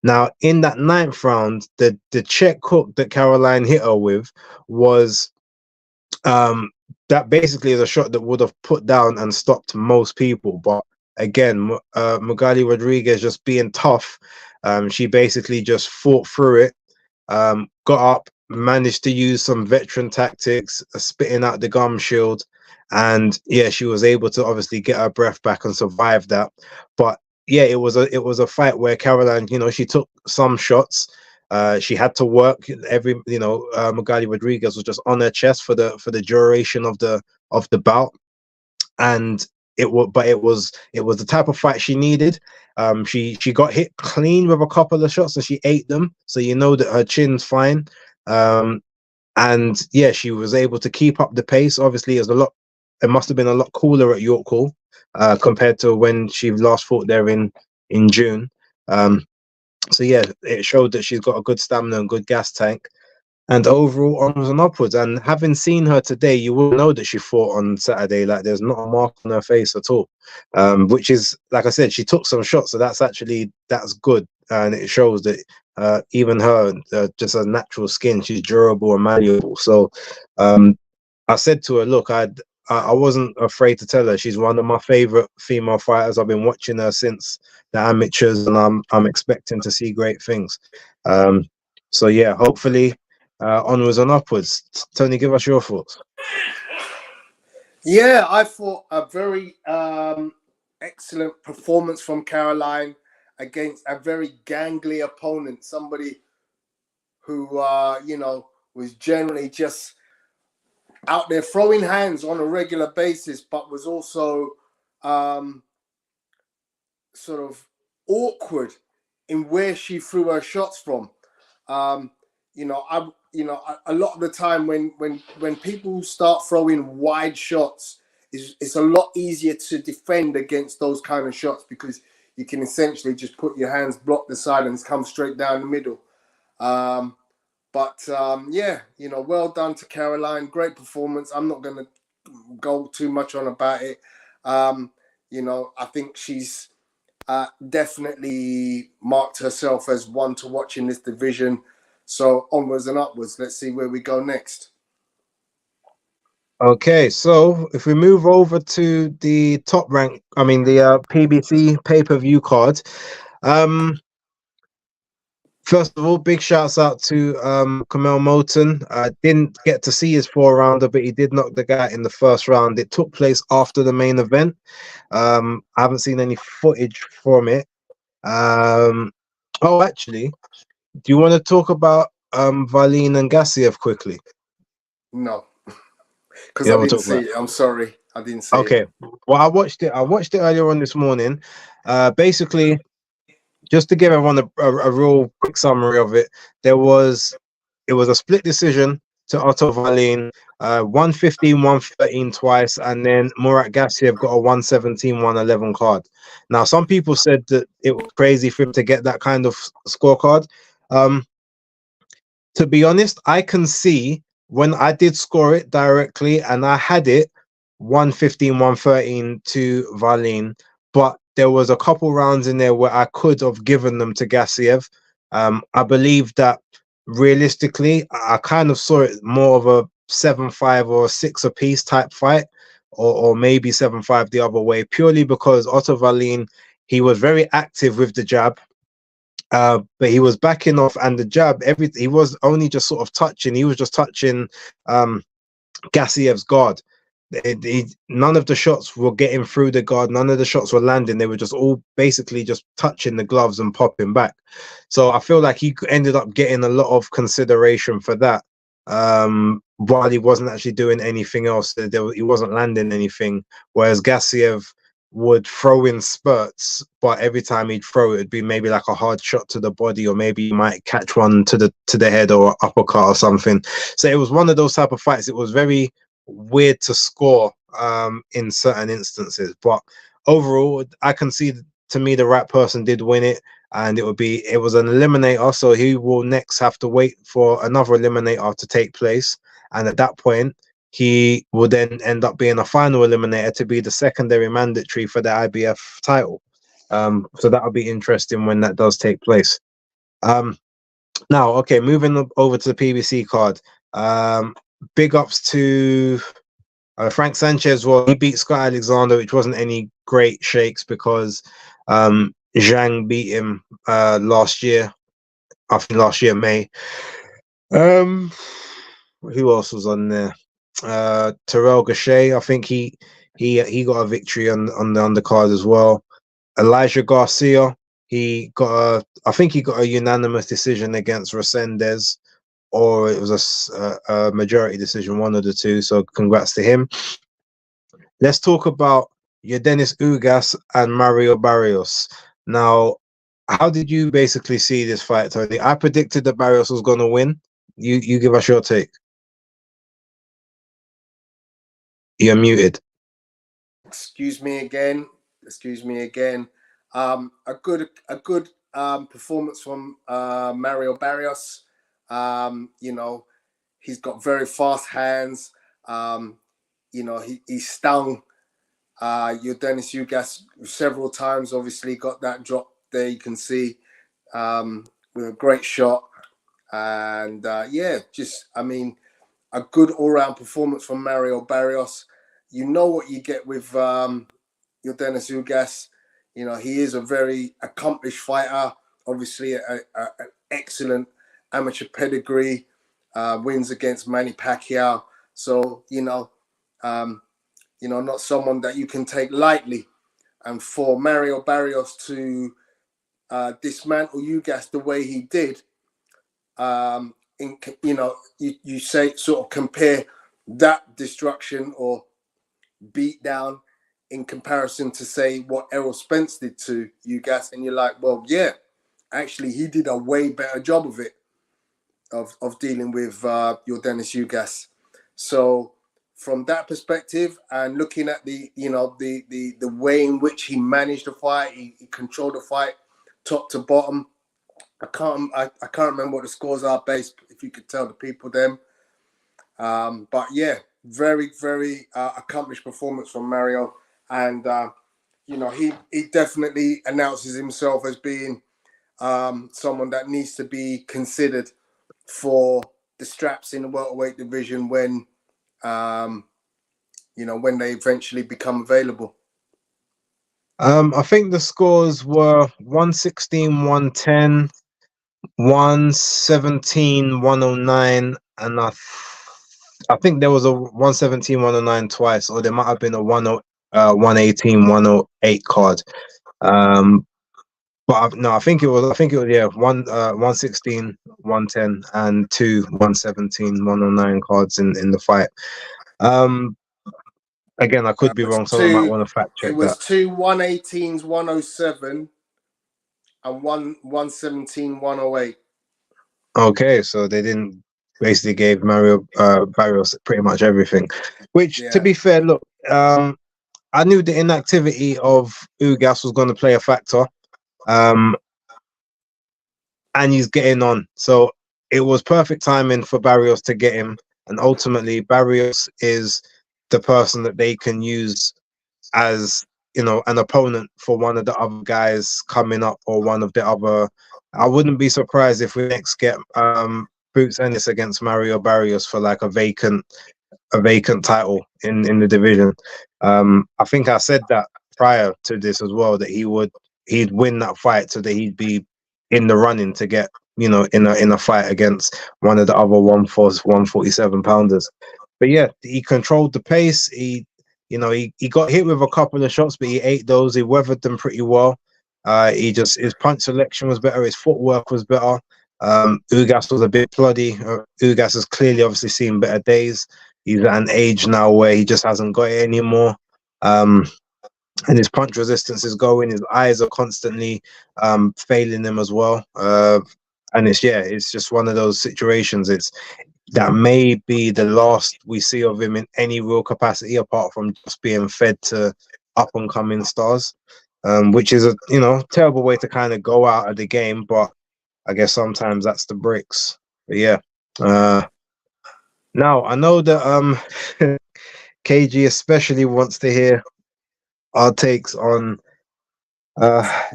Now, in that 9th round, the check hook that Caroline hit her with was that basically is a shot that would have put down and stopped most people. But again, Magali Rodriguez just being tough, she basically just fought through it, got up, managed to use some veteran tactics, spitting out the gum shield, and yeah, she was able to obviously get her breath back and survive that. But yeah, it was a fight where Caroline, you know, she took some shots. She had to work Magali Rodriguez was just on her chest for the duration of the bout, and it was the type of fight she needed. She got hit clean with a couple of shots and she ate them, so you know that her chin's fine. And yeah, she was able to keep up the pace. Obviously, it must have been a lot cooler at York Hall compared to when she last fought there in June. So yeah, it showed that she's got a good stamina and good gas tank. And overall, onwards and upwards. And having seen her today, you will know that she fought on Saturday. Like, there's not a mark on her face at all. Which is, like I said, she took some shots, so that's good. And it shows that even her, just a natural skin, she's durable and malleable. So I said to her, look, I wasn't afraid to tell her she's one of my favorite female fighters. I've been watching her since the amateurs, and I'm expecting to see great things. So yeah, hopefully onwards and upwards. Tony, give us your thoughts. Yeah, I thought a very excellent performance from Caroline against a very gangly opponent, somebody who, was generally just out there throwing hands on a regular basis, but was also sort of awkward in where she threw her shots from. A lot of the time when people start throwing wide shots, it's a lot easier to defend against those kind of shots because you can essentially just put your hands, block the side, and come straight down the middle. Well done to Caroline. Great performance. I'm not going to go too much on about it. I think she's definitely marked herself as one to watch in this division. So onwards and upwards. Let's see where we go next. Okay, so if we move over to the top rank, the PBC pay-per-view card. First of all, big shouts out to Kamel Moulton. Didn't get to see his 4-rounder, but he did knock the guy in the first round. It took place after the main event. I haven't seen any footage from it. Actually, do you want to talk about Wallin and Gassiev quickly? No, because I didn't see it. I'm sorry, I didn't see it. Okay, well, I watched it earlier on this morning. Basically, just to give everyone a real quick summary of it, it was a split decision to Otto Wallin, 115-113 twice, and then Murat Gassiev got a 117-111 card. Now, some people said that it was crazy for him to get that kind of scorecard. To be honest, I can see when I did score it directly and I had it 115-113 to Wallin, but there was a couple rounds in there where I could have given them to Gassiev. I believe that realistically, I kind of saw it more of a 7-5 or 6 apiece type fight, or maybe 7-5 the other way, purely because Otto Wallin, he was very active with the jab, but he was backing off, and the jab, he was only just sort of touching. He was just touching Gassiev's guard. None of the shots were getting through the guard. None of the shots were landing. They were just all basically just touching the gloves and popping back. So I feel like he ended up getting a lot of consideration for that, while he wasn't actually doing anything else. He wasn't landing anything, whereas Gassiev would throw in spurts, but every time he'd throw, it'd be maybe like a hard shot to the body, or maybe he might catch one to the head or uppercut or something. So it was one of those type of fights. It was very weird to score in certain instances, but overall I can see, to me, the right person did win it, and it was an eliminator, so he will next have to wait for another eliminator to take place, and at that point he will then end up being a final eliminator to be the secondary mandatory for the IBF title. So that'll be interesting when that does take place. Now, okay, moving over to the PBC card. Big ups to Frank Sanchez. Well, he beat Scott Alexander, which wasn't any great shakes because Zhang beat him last year. I think last year, May. Who else was on there? Terrell Gachet. I think he got a victory on the undercard as well. Elijah Garcia. I think he got a unanimous decision against Resendez, or it was a majority decision, one of the two. So congrats to him. Let's talk about Yordenis Ugas and Mario Barrios. Now, how did you basically see this fight, Tony? I predicted that Barrios was going to win. You give us your take. You're muted. Excuse me again. A good performance from Mario Barrios. He's got very fast hands. He stung Yordenis Ugas several times. Obviously, got that drop there. You can see with a great shot, and a good all-round performance from Mario Barrios. You know what you get with Yordenis Ugas. He is a very accomplished fighter. Obviously, an excellent amateur pedigree. wins against Manny Pacquiao. So, not someone that you can take lightly. And for Mario Barrios to dismantle Ugas the way he did, you say sort of compare that destruction or beat down in comparison to say what Errol Spence did to Ugas, and you're like, well, yeah, actually he did a way better job of it, of dealing with your Dennis Ugas. So from that perspective, and looking at the way in which he managed the fight, he controlled the fight top to bottom. I can't remember what the scores are, Base, if you could tell the people them. But yeah, very, very accomplished performance from Mario. And, he definitely announces himself as being someone that needs to be considered for the straps in the welterweight division when they eventually become available. I think the scores were 116, 110, 117, 109, and I think there was a 117, 109 twice, or there might have been a 118, 108 card. But I think it was 116, 110, and two 117, 109 cards in the fight. Again, I could be wrong. Someone might want to fact check that. It was two 118s, 107, and one 117, 108. Okay, so they didn't basically gave Mario Barrios pretty much everything. Which, to be fair, look, I knew the inactivity of Ugas was going to play a factor, and he's getting on. So it was perfect timing for Barrios to get him, and ultimately Barrios is the person that they can use as an opponent for one of the other guys coming up, or one of the other. I wouldn't be surprised if we next get Boots Ennis against Mario Barrios for like a vacant title in the division. I think I said that prior to this as well, that he'd win that fight so that he'd be in the running to get in a fight against one of the other 147 pounders. But yeah, he controlled the pace. He got hit with a couple of shots, but he ate those. He weathered them pretty well. His punch selection was better. His footwork was better. Ugas was a bit ploddy. Ugas has clearly obviously seen better days. He's at an age now where he just hasn't got it anymore. And his punch resistance is going. His eyes are constantly failing him as well. And it's just one of those situations. That may be the last we see of him in any real capacity, apart from just being fed to up and coming stars, which is a terrible way to kind of go out of the game. But I guess sometimes that's the bricks. But yeah. Now I know that KG especially wants to hear our takes on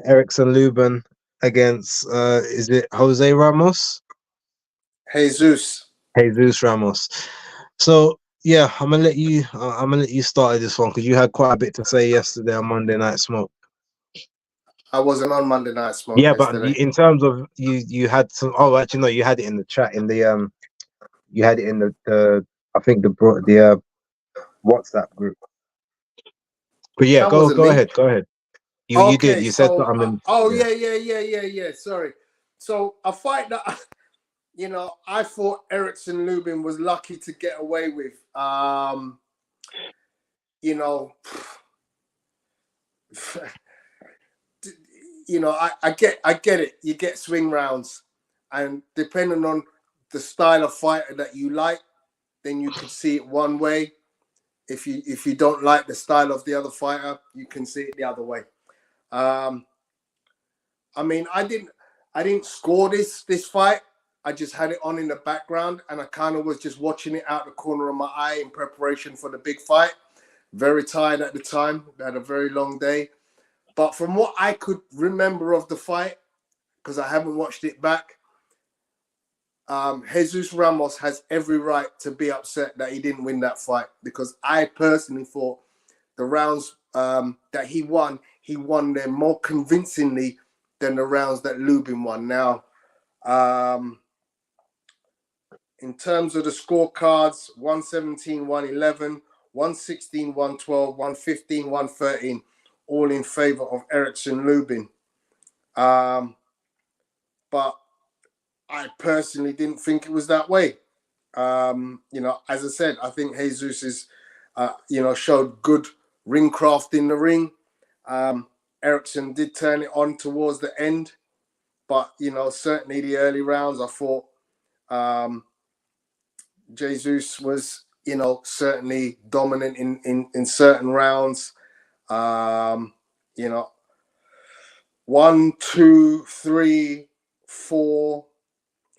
Erickson Lubin against is it Jose Ramos? Jesus Ramos. So yeah, I'm gonna let you start this one because you had quite a bit to say yesterday on Monday Night Smoke. I wasn't on Monday Night Smoke. Yeah, yesterday. But in terms of you had some. Oh, actually, no, you had it in the chat in the you had it in the I think the WhatsApp group. But yeah, go ahead. You did. You said something. Yeah. Sorry. So a fight that I thought Erickson Lubin was lucky to get away with. I get it. You get swing rounds, and depending on the style of fighter that you like, then you could see it one way. If you don't like the style of the other fighter, you can see it the other way. I didn't score this fight. I just had it on in the background, and I kind of was just watching it out the corner of my eye in preparation for the big fight. Very tired at the time. I had a very long day. But from what I could remember of the fight, because I haven't watched it back, Jesus Ramos has every right to be upset that he didn't win that fight, because I personally thought the rounds that he won them more convincingly than the rounds that Lubin won. Now, in terms of the scorecards, 117, 111, 116, 112, 115, 113, all in favor of Erickson Lubin. But I personally didn't think it was that way. You know, as I said, I think Jesus is, you know, showed good ring craft in the ring. Erickson did turn it on towards the end, but, you know, certainly the early rounds, I thought Jesus was, you know, certainly dominant in certain rounds. You know, 1, 2, 3, 4,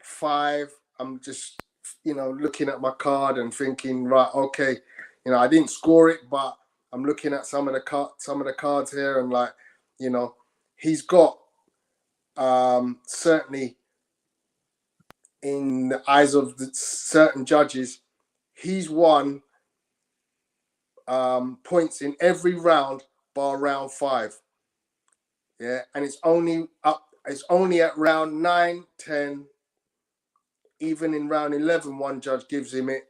5. I'm just, you know, looking at my card and thinking, right, okay, you know, I didn't score it, but I'm looking at some of the cards here, and like, you know, he's got certainly in the eyes of certain judges, he's won points in every round bar round 5. Yeah, and it's only at round 9, 10, even in round 11, one judge gives him it.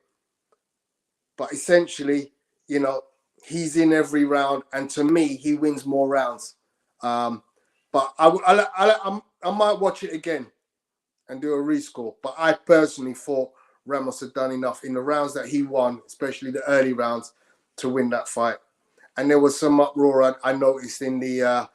But essentially, you know, he's in every round, and to me, he wins more rounds. But I might watch it again and do a rescore. But I personally thought Ramos had done enough in the rounds that he won, especially the early rounds, to win that fight. And there was some uproar I noticed in the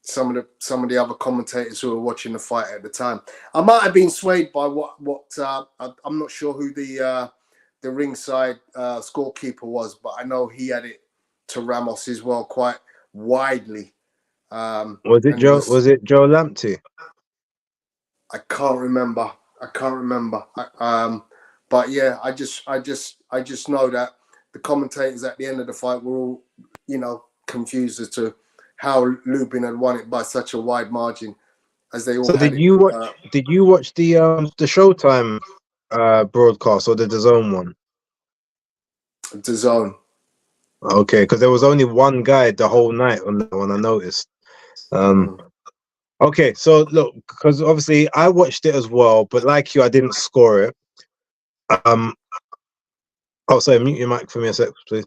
some of the other commentators who were watching the fight at the time. I might have been swayed by what I'm not sure who the ringside scorekeeper was, but I know he had it to Ramos as well quite widely. Was it Joe? Was it Joe Lamptey? I can't remember. But yeah, I just know that the commentators at the end of the fight were all, you know, confused as to how Lubin had won it by such a wide margin, as they all. So did you watch the Showtime broadcast or the DAZN one? DAZN. Okay, because there was only one guy the whole night on that one, I noticed. Okay, so look, because obviously I watched it as well, but like you, I didn't score it. Oh, sorry, mute your mic for me a sec, please.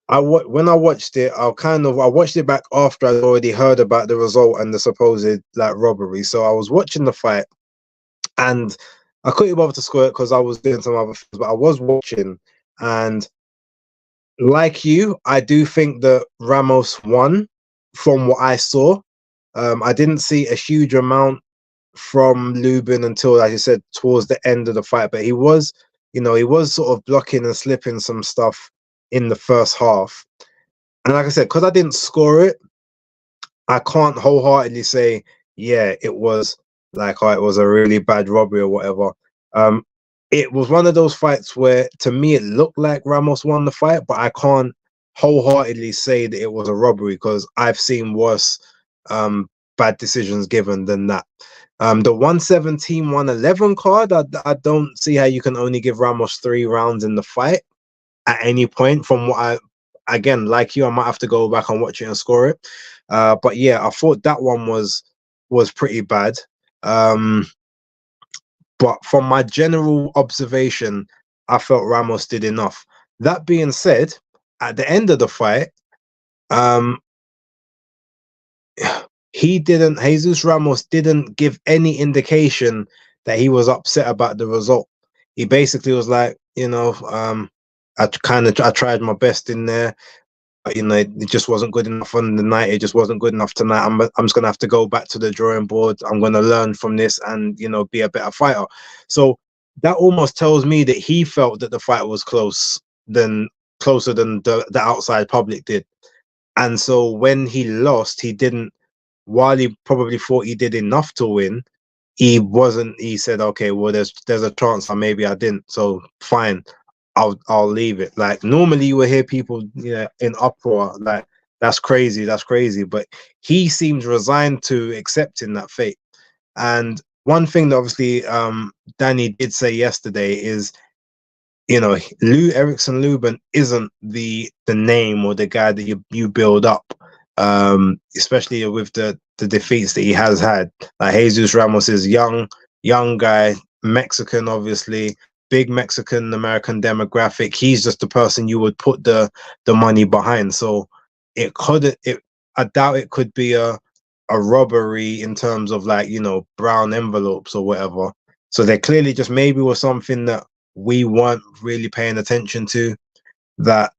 When I watched it, I watched it back after I'd already heard about the result and the supposed like robbery. So I was watching the fight, and I couldn't bother to score it because I was doing some other things. But I was watching, and like you, I do think that Ramos won from what I saw. I didn't see a huge amount from Lubin until, like you said, towards the end of the fight. But he was, you know, he was sort of blocking and slipping some stuff in the first half. And like I said, because I didn't score it, I can't wholeheartedly say, yeah, it was like, oh, it was a really bad robbery or whatever. It was one of those fights where, to me, it looked like Ramos won the fight, but I can't wholeheartedly say that it was a robbery because I've seen worse bad decisions given than that. The 117, 111 card, I don't see how you can only give Ramos 3 rounds in the fight at any point. From what again, like you, I might have to go back and watch it and score it. But yeah, I thought that one was pretty bad. But from my general observation, I felt Ramos did enough. That being said, at the end of the fight, Jesus Ramos didn't give any indication that he was upset about the result. He basically was like, you know, I tried my best in there. You know, it just wasn't good enough on the night. It just wasn't good enough tonight. I'm just gonna have to go back to the drawing board. I'm gonna learn from this and, you know, be a better fighter. So that almost tells me that he felt that the fight was closer than the outside public did. And so when he lost, he didn't. While he probably thought he did enough to win, he wasn't. He said, "Okay, well, there's a chance, or maybe I didn't. So fine." I'll leave it. Like normally you will hear people, you know, in uproar, like that's crazy. But he seems resigned to accepting that fate. And one thing that obviously Danny did say yesterday is, you know, Erickson Lubin isn't the name or the guy that you build up, especially with the defeats that he has had. Like Jesus Ramos is young guy, Mexican, obviously, big Mexican American demographic. He's just the person you would put the money behind. So it could I doubt it could be a robbery in terms of like, you know, brown envelopes or whatever. So there clearly just maybe was something that we weren't really paying attention to that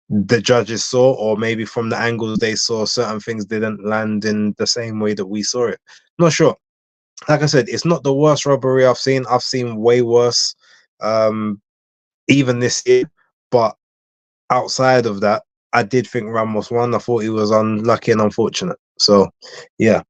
the judges saw, or maybe from the angles they saw, certain things didn't land in the same way that we saw it. Not sure. Like I said, it's not the worst robbery I've seen. I've seen way worse, even this year. But outside of that, I did think Ramos won. I thought he was unlucky and unfortunate. So, yeah.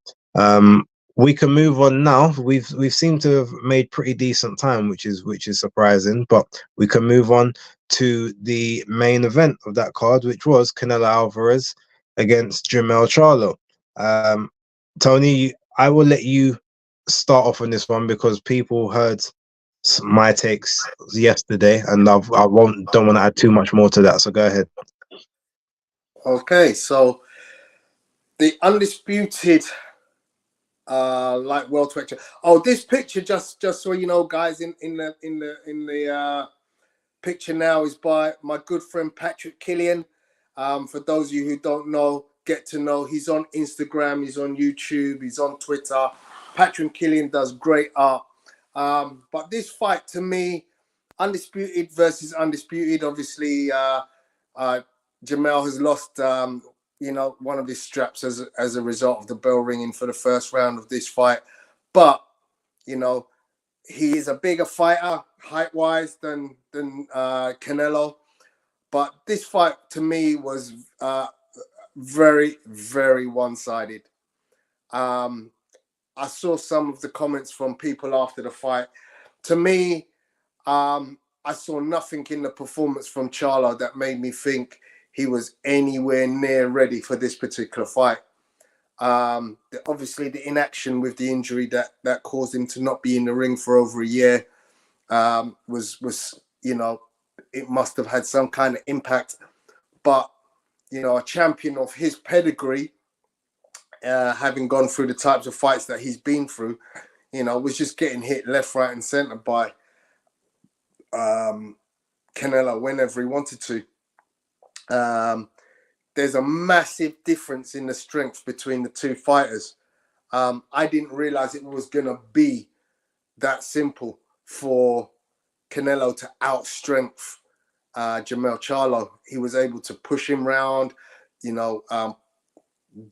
We can move on now. We've seemed to have made pretty decent time, which is surprising. But we can move on to the main event of that card, which was Canelo Alvarez against Charlo. Tony, I will let you start off on this one because people heard my takes yesterday, and don't want to add too much more to that. So go ahead. Okay, so the undisputed light welterweight. Oh, this picture, just so you know, guys, in the picture now is by my good friend Patrick Killian. For those of you who don't know, get to know. He's on Instagram, he's on YouTube, he's on Twitter. Patrick Killian does great art. But this fight, to me, undisputed versus undisputed. Obviously, Jamel has lost, you know, one of his straps as a result of the bell ringing for the first round of this fight. But, you know, he is a bigger fighter height-wise than Canelo. But this fight, to me, was very, very one-sided. I saw some of the comments from people after the fight. To me, I saw nothing in the performance from Charlo that made me think he was anywhere near ready for this particular fight. Obviously, the inaction with the injury that caused him to not be in the ring for over a year was, you know, it must have had some kind of impact. But, you know, a champion of his pedigree, having gone through the types of fights that he's been through, you know, was just getting hit left, right, and center by Canelo whenever he wanted to. There's a massive difference in the strength between the two fighters. I didn't realize it was going to be that simple for Canelo to outstrength Charlo. He was able to push him round, you know,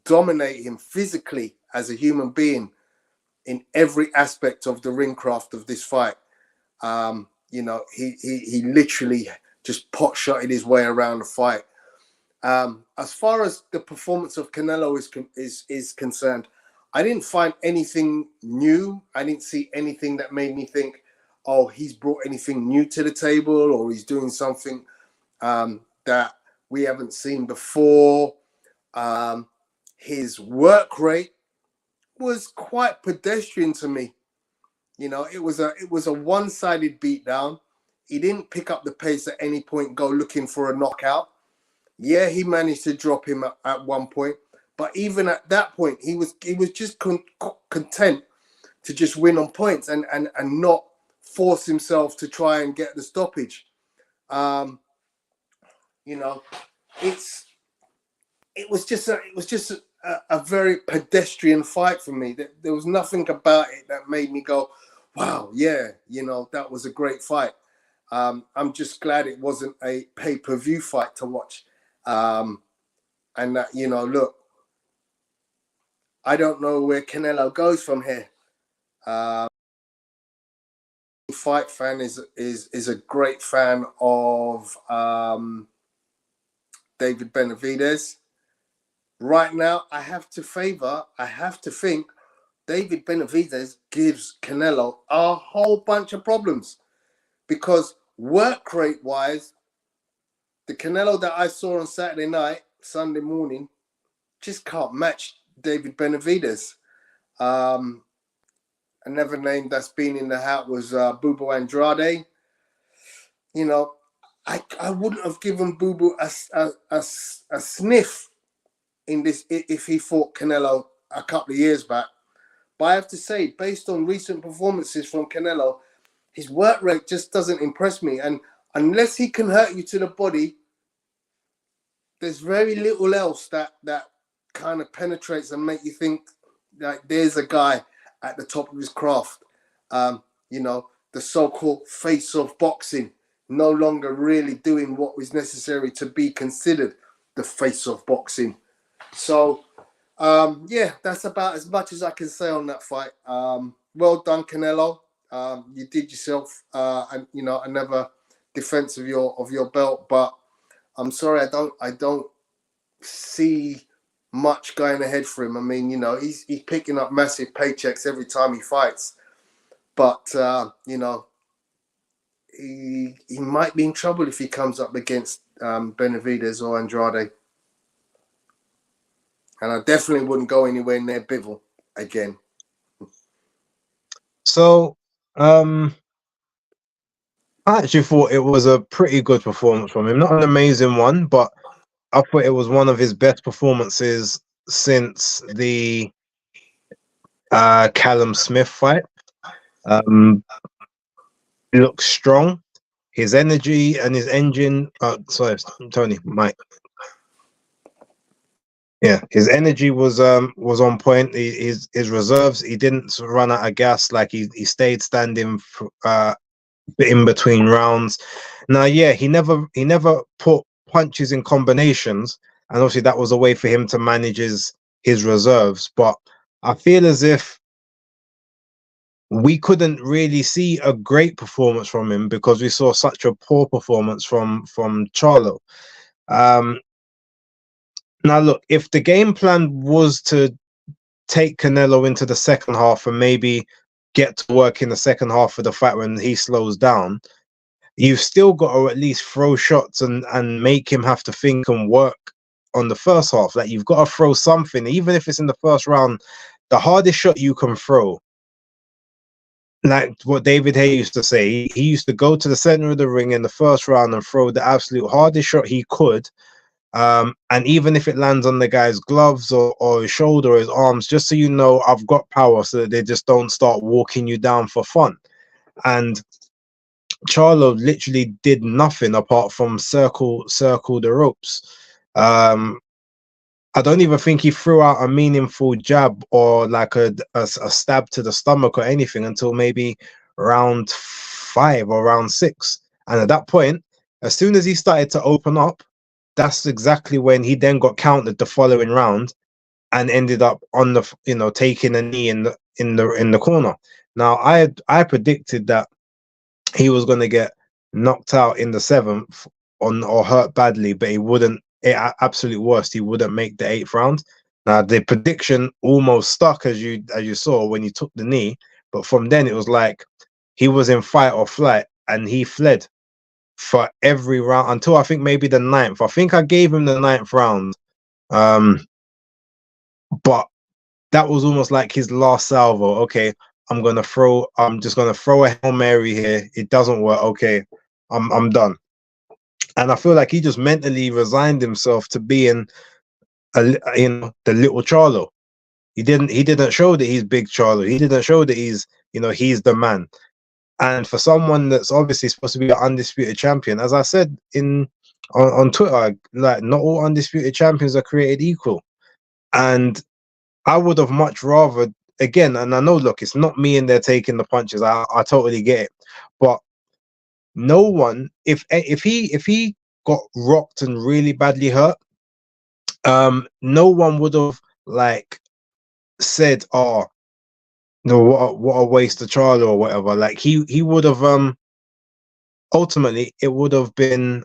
dominate him physically as a human being in every aspect of the ring craft of this fight. You know, he literally just pot-shotted his way around the fight. As far as the performance of Canelo is concerned, I didn't find anything new. I didn't see anything that made me think, oh, he's brought anything new to the table, or he's doing something that we haven't seen before. His work rate was quite pedestrian to me. You know, it was a one-sided beatdown. He didn't pick up the pace at any point, go looking for a knockout. Yeah, he managed to drop him at one point, but even at that point, he was just content to just win on points and not force himself to try and get the stoppage. You know, it was just a very pedestrian fight for me. There was nothing about it that made me go, wow, yeah, you know, that was a great fight. I'm just glad it wasn't a pay-per-view fight to watch. And that, you know, look, I don't know where Canelo goes from here. Fight fan is a great fan of David Benavidez. Right now, I have to think David Benavidez gives Canelo a whole bunch of problems, because work rate wise, the Canelo that I saw on Saturday night, Sunday morning, just can't match David Benavidez. Another name that's been in the hat was Bubu Andrade. You know, I wouldn't have given Bubu a sniff in this if he fought Canelo a couple of years back. But I have to say, based on recent performances from Canelo, his work rate just doesn't impress me. And unless he can hurt you to the body, there's very little else that kind of penetrates and make you think like there's a guy at the top of his craft. You know, the so-called face of boxing, no longer really doing what was necessary to be considered the face of boxing. So, yeah, that's about as much as I can say on that fight. Well done, Canelo. You did yourself, and you know, another defense of your belt. But I'm sorry, I don't see much going ahead for him. I mean, you know, he's picking up massive paychecks every time he fights. But, you know, he might be in trouble if he comes up against Benavidez or Andrade. And I definitely wouldn't go anywhere near Bivol again. So, I actually thought it was a pretty good performance from him. Not an amazing one, but I thought it was one of his best performances since the Callum Smith fight. He looks strong. His energy and his engine. Sorry, Tony, Mike. Yeah, his energy was on point. His reserves. He didn't run out of gas. Like he stayed standing in between rounds. Now, yeah, he never put punches in combinations, and obviously that was a way for him to manage his reserves. But I feel as if we couldn't really see a great performance from him because we saw such a poor performance from Charlo. Now, look, if the game plan was to take Canelo into the second half and maybe get to work in the second half of the fight when he slows down, you've still got to at least throw shots and make him have to think and work on the first half. Like, you've got to throw something, even if it's in the first round. The hardest shot you can throw, like what David Hay used to say, he used to go to the center of the ring in the first round and throw the absolute hardest shot he could. And even if it lands on the guy's gloves or his shoulder or his arms, just so you know, I've got power, so that they just don't start walking you down for fun. And Charlo literally did nothing apart from circle the ropes. I don't even think he threw out a meaningful jab or like a stab to the stomach or anything until maybe round 5 or round 6. And at that point, as soon as he started to open up, that's exactly when he then got countered the following round and ended up on the, you know, taking a knee in the corner. Now, I predicted that he was going to get knocked out in the 7th or hurt badly, but he wouldn't. At absolute worst, he wouldn't make the 8th round. Now, the prediction almost stuck, as you saw when he took the knee, but from then it was like he was in fight or flight, and he fled for every round until I think maybe the 9th. I think I gave him the 9th round, but that was almost like his last salvo. Okay, I'm just gonna throw a Hail Mary here. It doesn't work. Okay, I'm done. And I feel like he just mentally resigned himself to being, the little Charlo. He didn't show that he's big Charlo. He didn't show that he's the man. And for someone that's obviously supposed to be an undisputed champion, as I said on Twitter, like, not all undisputed champions are created equal. And I would have much rather, again, and I know, look, it's not me in there taking the punches. I totally get it, but no one, if he got rocked and really badly hurt, no one would have like said, "Oh, no, what a waste of Charlo," or whatever. Like he would have ultimately it would have been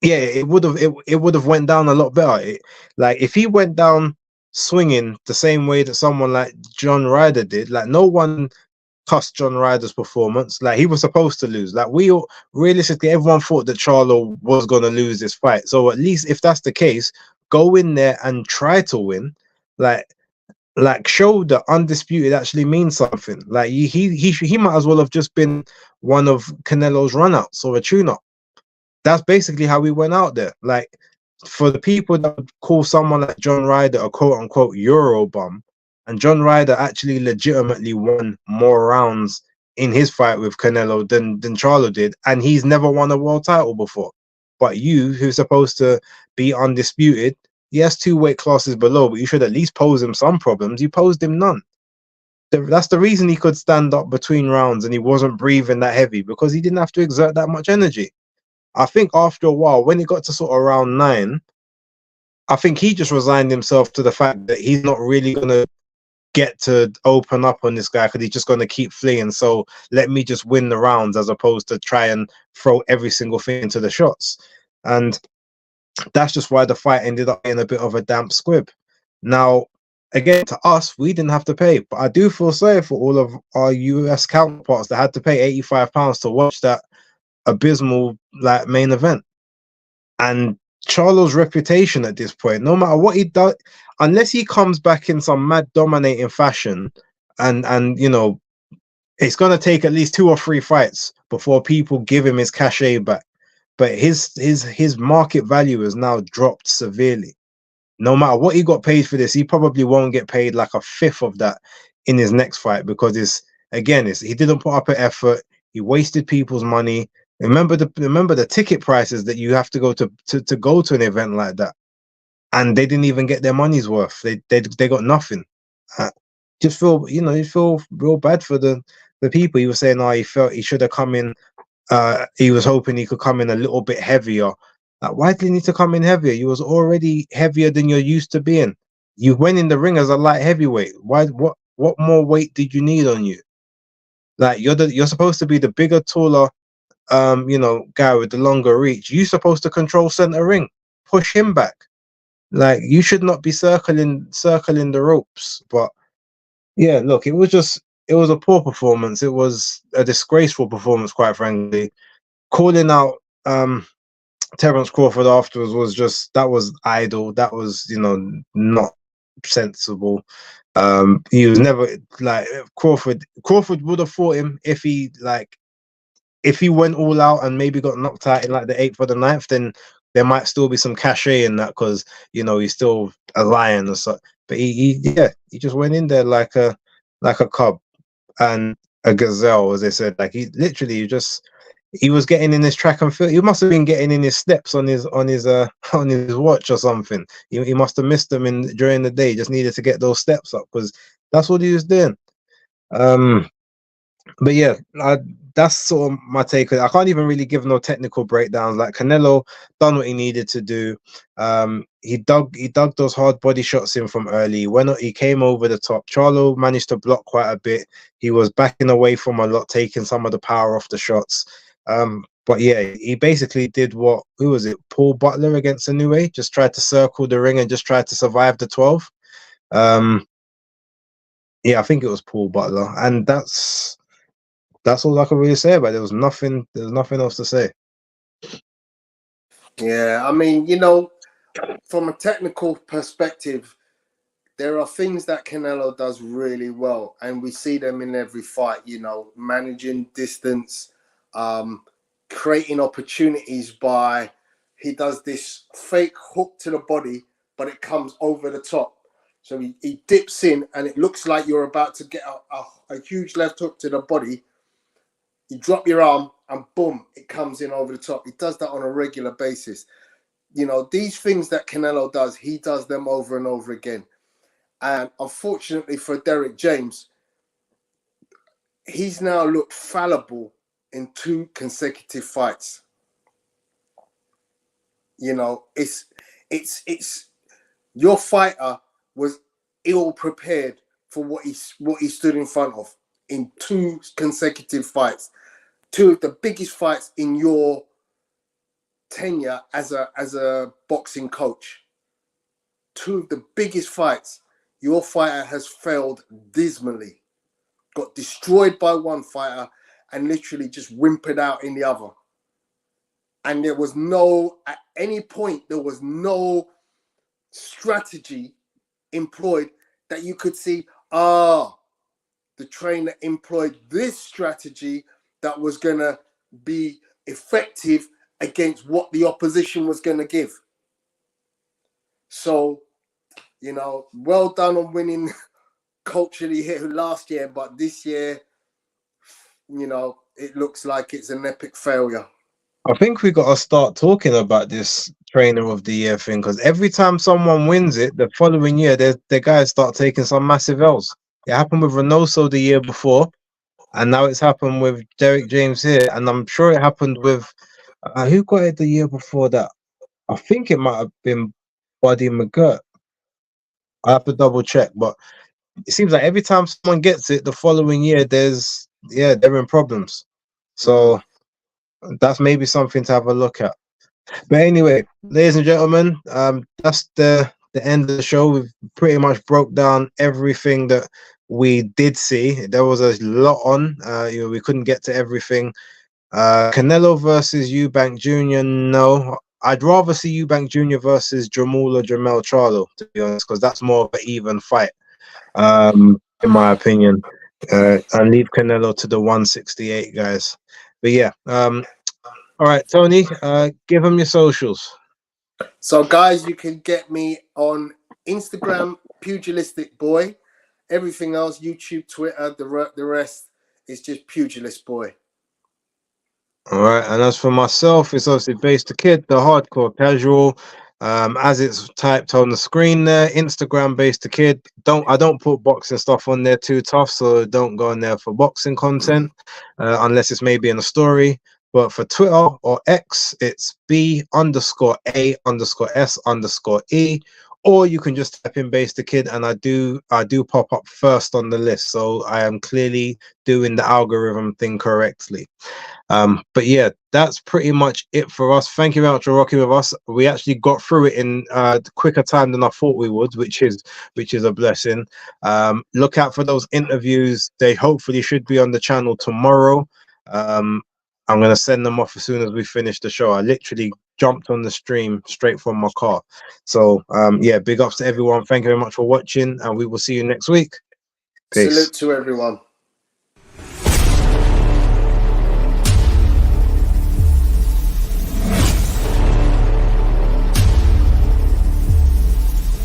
it would have went down a lot better. Like if he went down swinging the same way that someone like John Ryder did, like no one cussed John Ryder's performance. Like he was supposed to lose. Like realistically, everyone thought that Charlo was going to lose this fight. So at least if that's the case, go in there and try to win. Like show that undisputed actually means something. Like he might as well have just been one of Canelo's runouts or a tune-up. That's basically how we went out there. Like, for the people that would call someone like John Ryder a quote-unquote Euro bum, And John Ryder actually legitimately won more rounds in his fight with Canelo than Charlo did, and he's never won a world title before. But you, who's supposed to be undisputed, yes, 2 weight classes below, but you should at least pose him some problems. You posed him none. That's the reason he could stand up between rounds and he wasn't breathing that heavy, because he didn't have to exert that much energy. I think after a while, when it got to sort of round 9, I think he just resigned himself to the fact that he's not really going to get to open up on this guy because he's just going to keep fleeing. So let me just win the rounds as opposed to try and throw every single thing into the shots. And that's just why the fight ended up being a bit of a damp squib. Now, again, to us, we didn't have to pay, but I do feel sorry for all of our US counterparts that had to pay £85 to watch that abysmal like main event. And Charlo's reputation at this point, no matter what he does, unless he comes back in some mad dominating fashion, and you know, it's gonna take at least 2 or 3 fights before people give him his cachet back. But his market value has now dropped severely. No matter what he got paid for this, he probably won't get paid like a fifth of that in his next fight, because he didn't put up an effort. He wasted people's money. Remember the ticket prices that you have to go to go to an event like that, and they didn't even get their money's worth. They got nothing. You feel real bad for the people. He was saying, he felt he should have come in. He was hoping he could come in a little bit heavier. Why did he need to come in heavier? You was already heavier than you're used to being. You went in the ring as a light heavyweight. Why? What more weight did you need on you? Like you're supposed to be the bigger, taller, guy with the longer reach. You're supposed to control center ring, push him back. Like, you should not be circling the ropes. But yeah, look, it was a poor performance. It was a disgraceful performance, quite frankly. Calling out Terence Crawford afterwards that was idle. That was, not sensible. He was never like Crawford would have fought him if he went all out and maybe got knocked out in like the 8th or the 9th, then there might still be some cachet in that, because he's still a lion or so. But he just went in there like a cub and a gazelle, as they said. Like, he literally he was getting in his track and field. He must have been getting in his steps on his watch or something. He must have missed them during the day. Just needed to get those steps up, because that's what he was doing. But yeah, that's sort of my take. I can't even really give no technical breakdowns. Like, Canelo done what he needed to do. He dug those hard body shots in from early. He came over the top. Charlo managed to block quite a bit. He was backing away from a lot, taking some of the power off the shots. But yeah, he basically did who was it? Paul Butler against Inoue. Just tried to circle the ring and just tried to survive the 12. Yeah, I think it was Paul Butler, and that's all I can really say about it. There was nothing else to say. Yeah, I mean, from a technical perspective, there are things that Canelo does really well, and we see them in every fight, managing distance, creating opportunities he does this fake hook to the body, but it comes over the top. So he dips in, and it looks like you're about to get a huge left hook to the body. You drop your arm, and boom, it comes in over the top. He does that on a regular basis. These things that Canelo does, he does them over and over again. And unfortunately for Derek James, he's now looked fallible in 2 consecutive fights. It's your fighter was ill prepared for what he stood in front of in 2 consecutive fights. 2 of the biggest fights in your tenure as a boxing coach. 2 of the biggest fights. Your fighter has failed dismally. Got destroyed by one fighter and literally just whimpered out in the other. And at any point, there was no strategy employed that you could see, the trainer employed this strategy that was going to be effective against what the opposition was going to give. So, well done on winning culturally here last year, but this year, you know, it looks like it's an epic failure. I think we got to start talking about this trainer of the year thing, because every time someone wins it, the following year, the guys start taking some massive L's. It happened with Reynoso the year before, and now it's happened with Derek James here, and I'm sure it happened with who got it the year before that? I think it might have been Buddy McGirt. I have to double check, but it seems like every time someone gets it, the following year, they're in problems. So that's maybe something to have a look at. But anyway, ladies and gentlemen, that's the end of the show. We've pretty much broke down everything that we did see. There was a lot on. You know, we couldn't get to everything. Canelo versus Eubank Jr. No, I'd rather see Eubank Jr. versus Jamul or Jamel Charlo, to be honest, because that's more of an even fight, in my opinion. And leave Canelo to the 168 guys. But yeah, all right, Tony, give them your socials. So, guys, you can get me on Instagram, Pugilistboy. Everything else, YouTube, Twitter, the rest is just Pugilistboy. All right, and as for myself, it's obviously BaseDaKID, the hardcore casual. As it's typed on the screen there, Instagram BaseDaKID. I don't put boxing stuff on there too tough, so don't go in there for boxing content, unless it's maybe in a story. But for Twitter or X, it's B_A_S_E, or you can just type in BaseDaKID, and I do pop up first on the list, so I am clearly doing the algorithm thing correctly. But yeah, that's pretty much it for us. Thank you very much for rocking with us. We actually got through it in quicker time than I thought we would, which is a blessing. Look out for those interviews. They hopefully should be on the channel tomorrow. I'm going to send them off as soon as we finish the show. I literally jumped on the stream straight from my car. So yeah, big ups to everyone. Thank you very much for watching, and we will see you next week. Peace. Salute to everyone.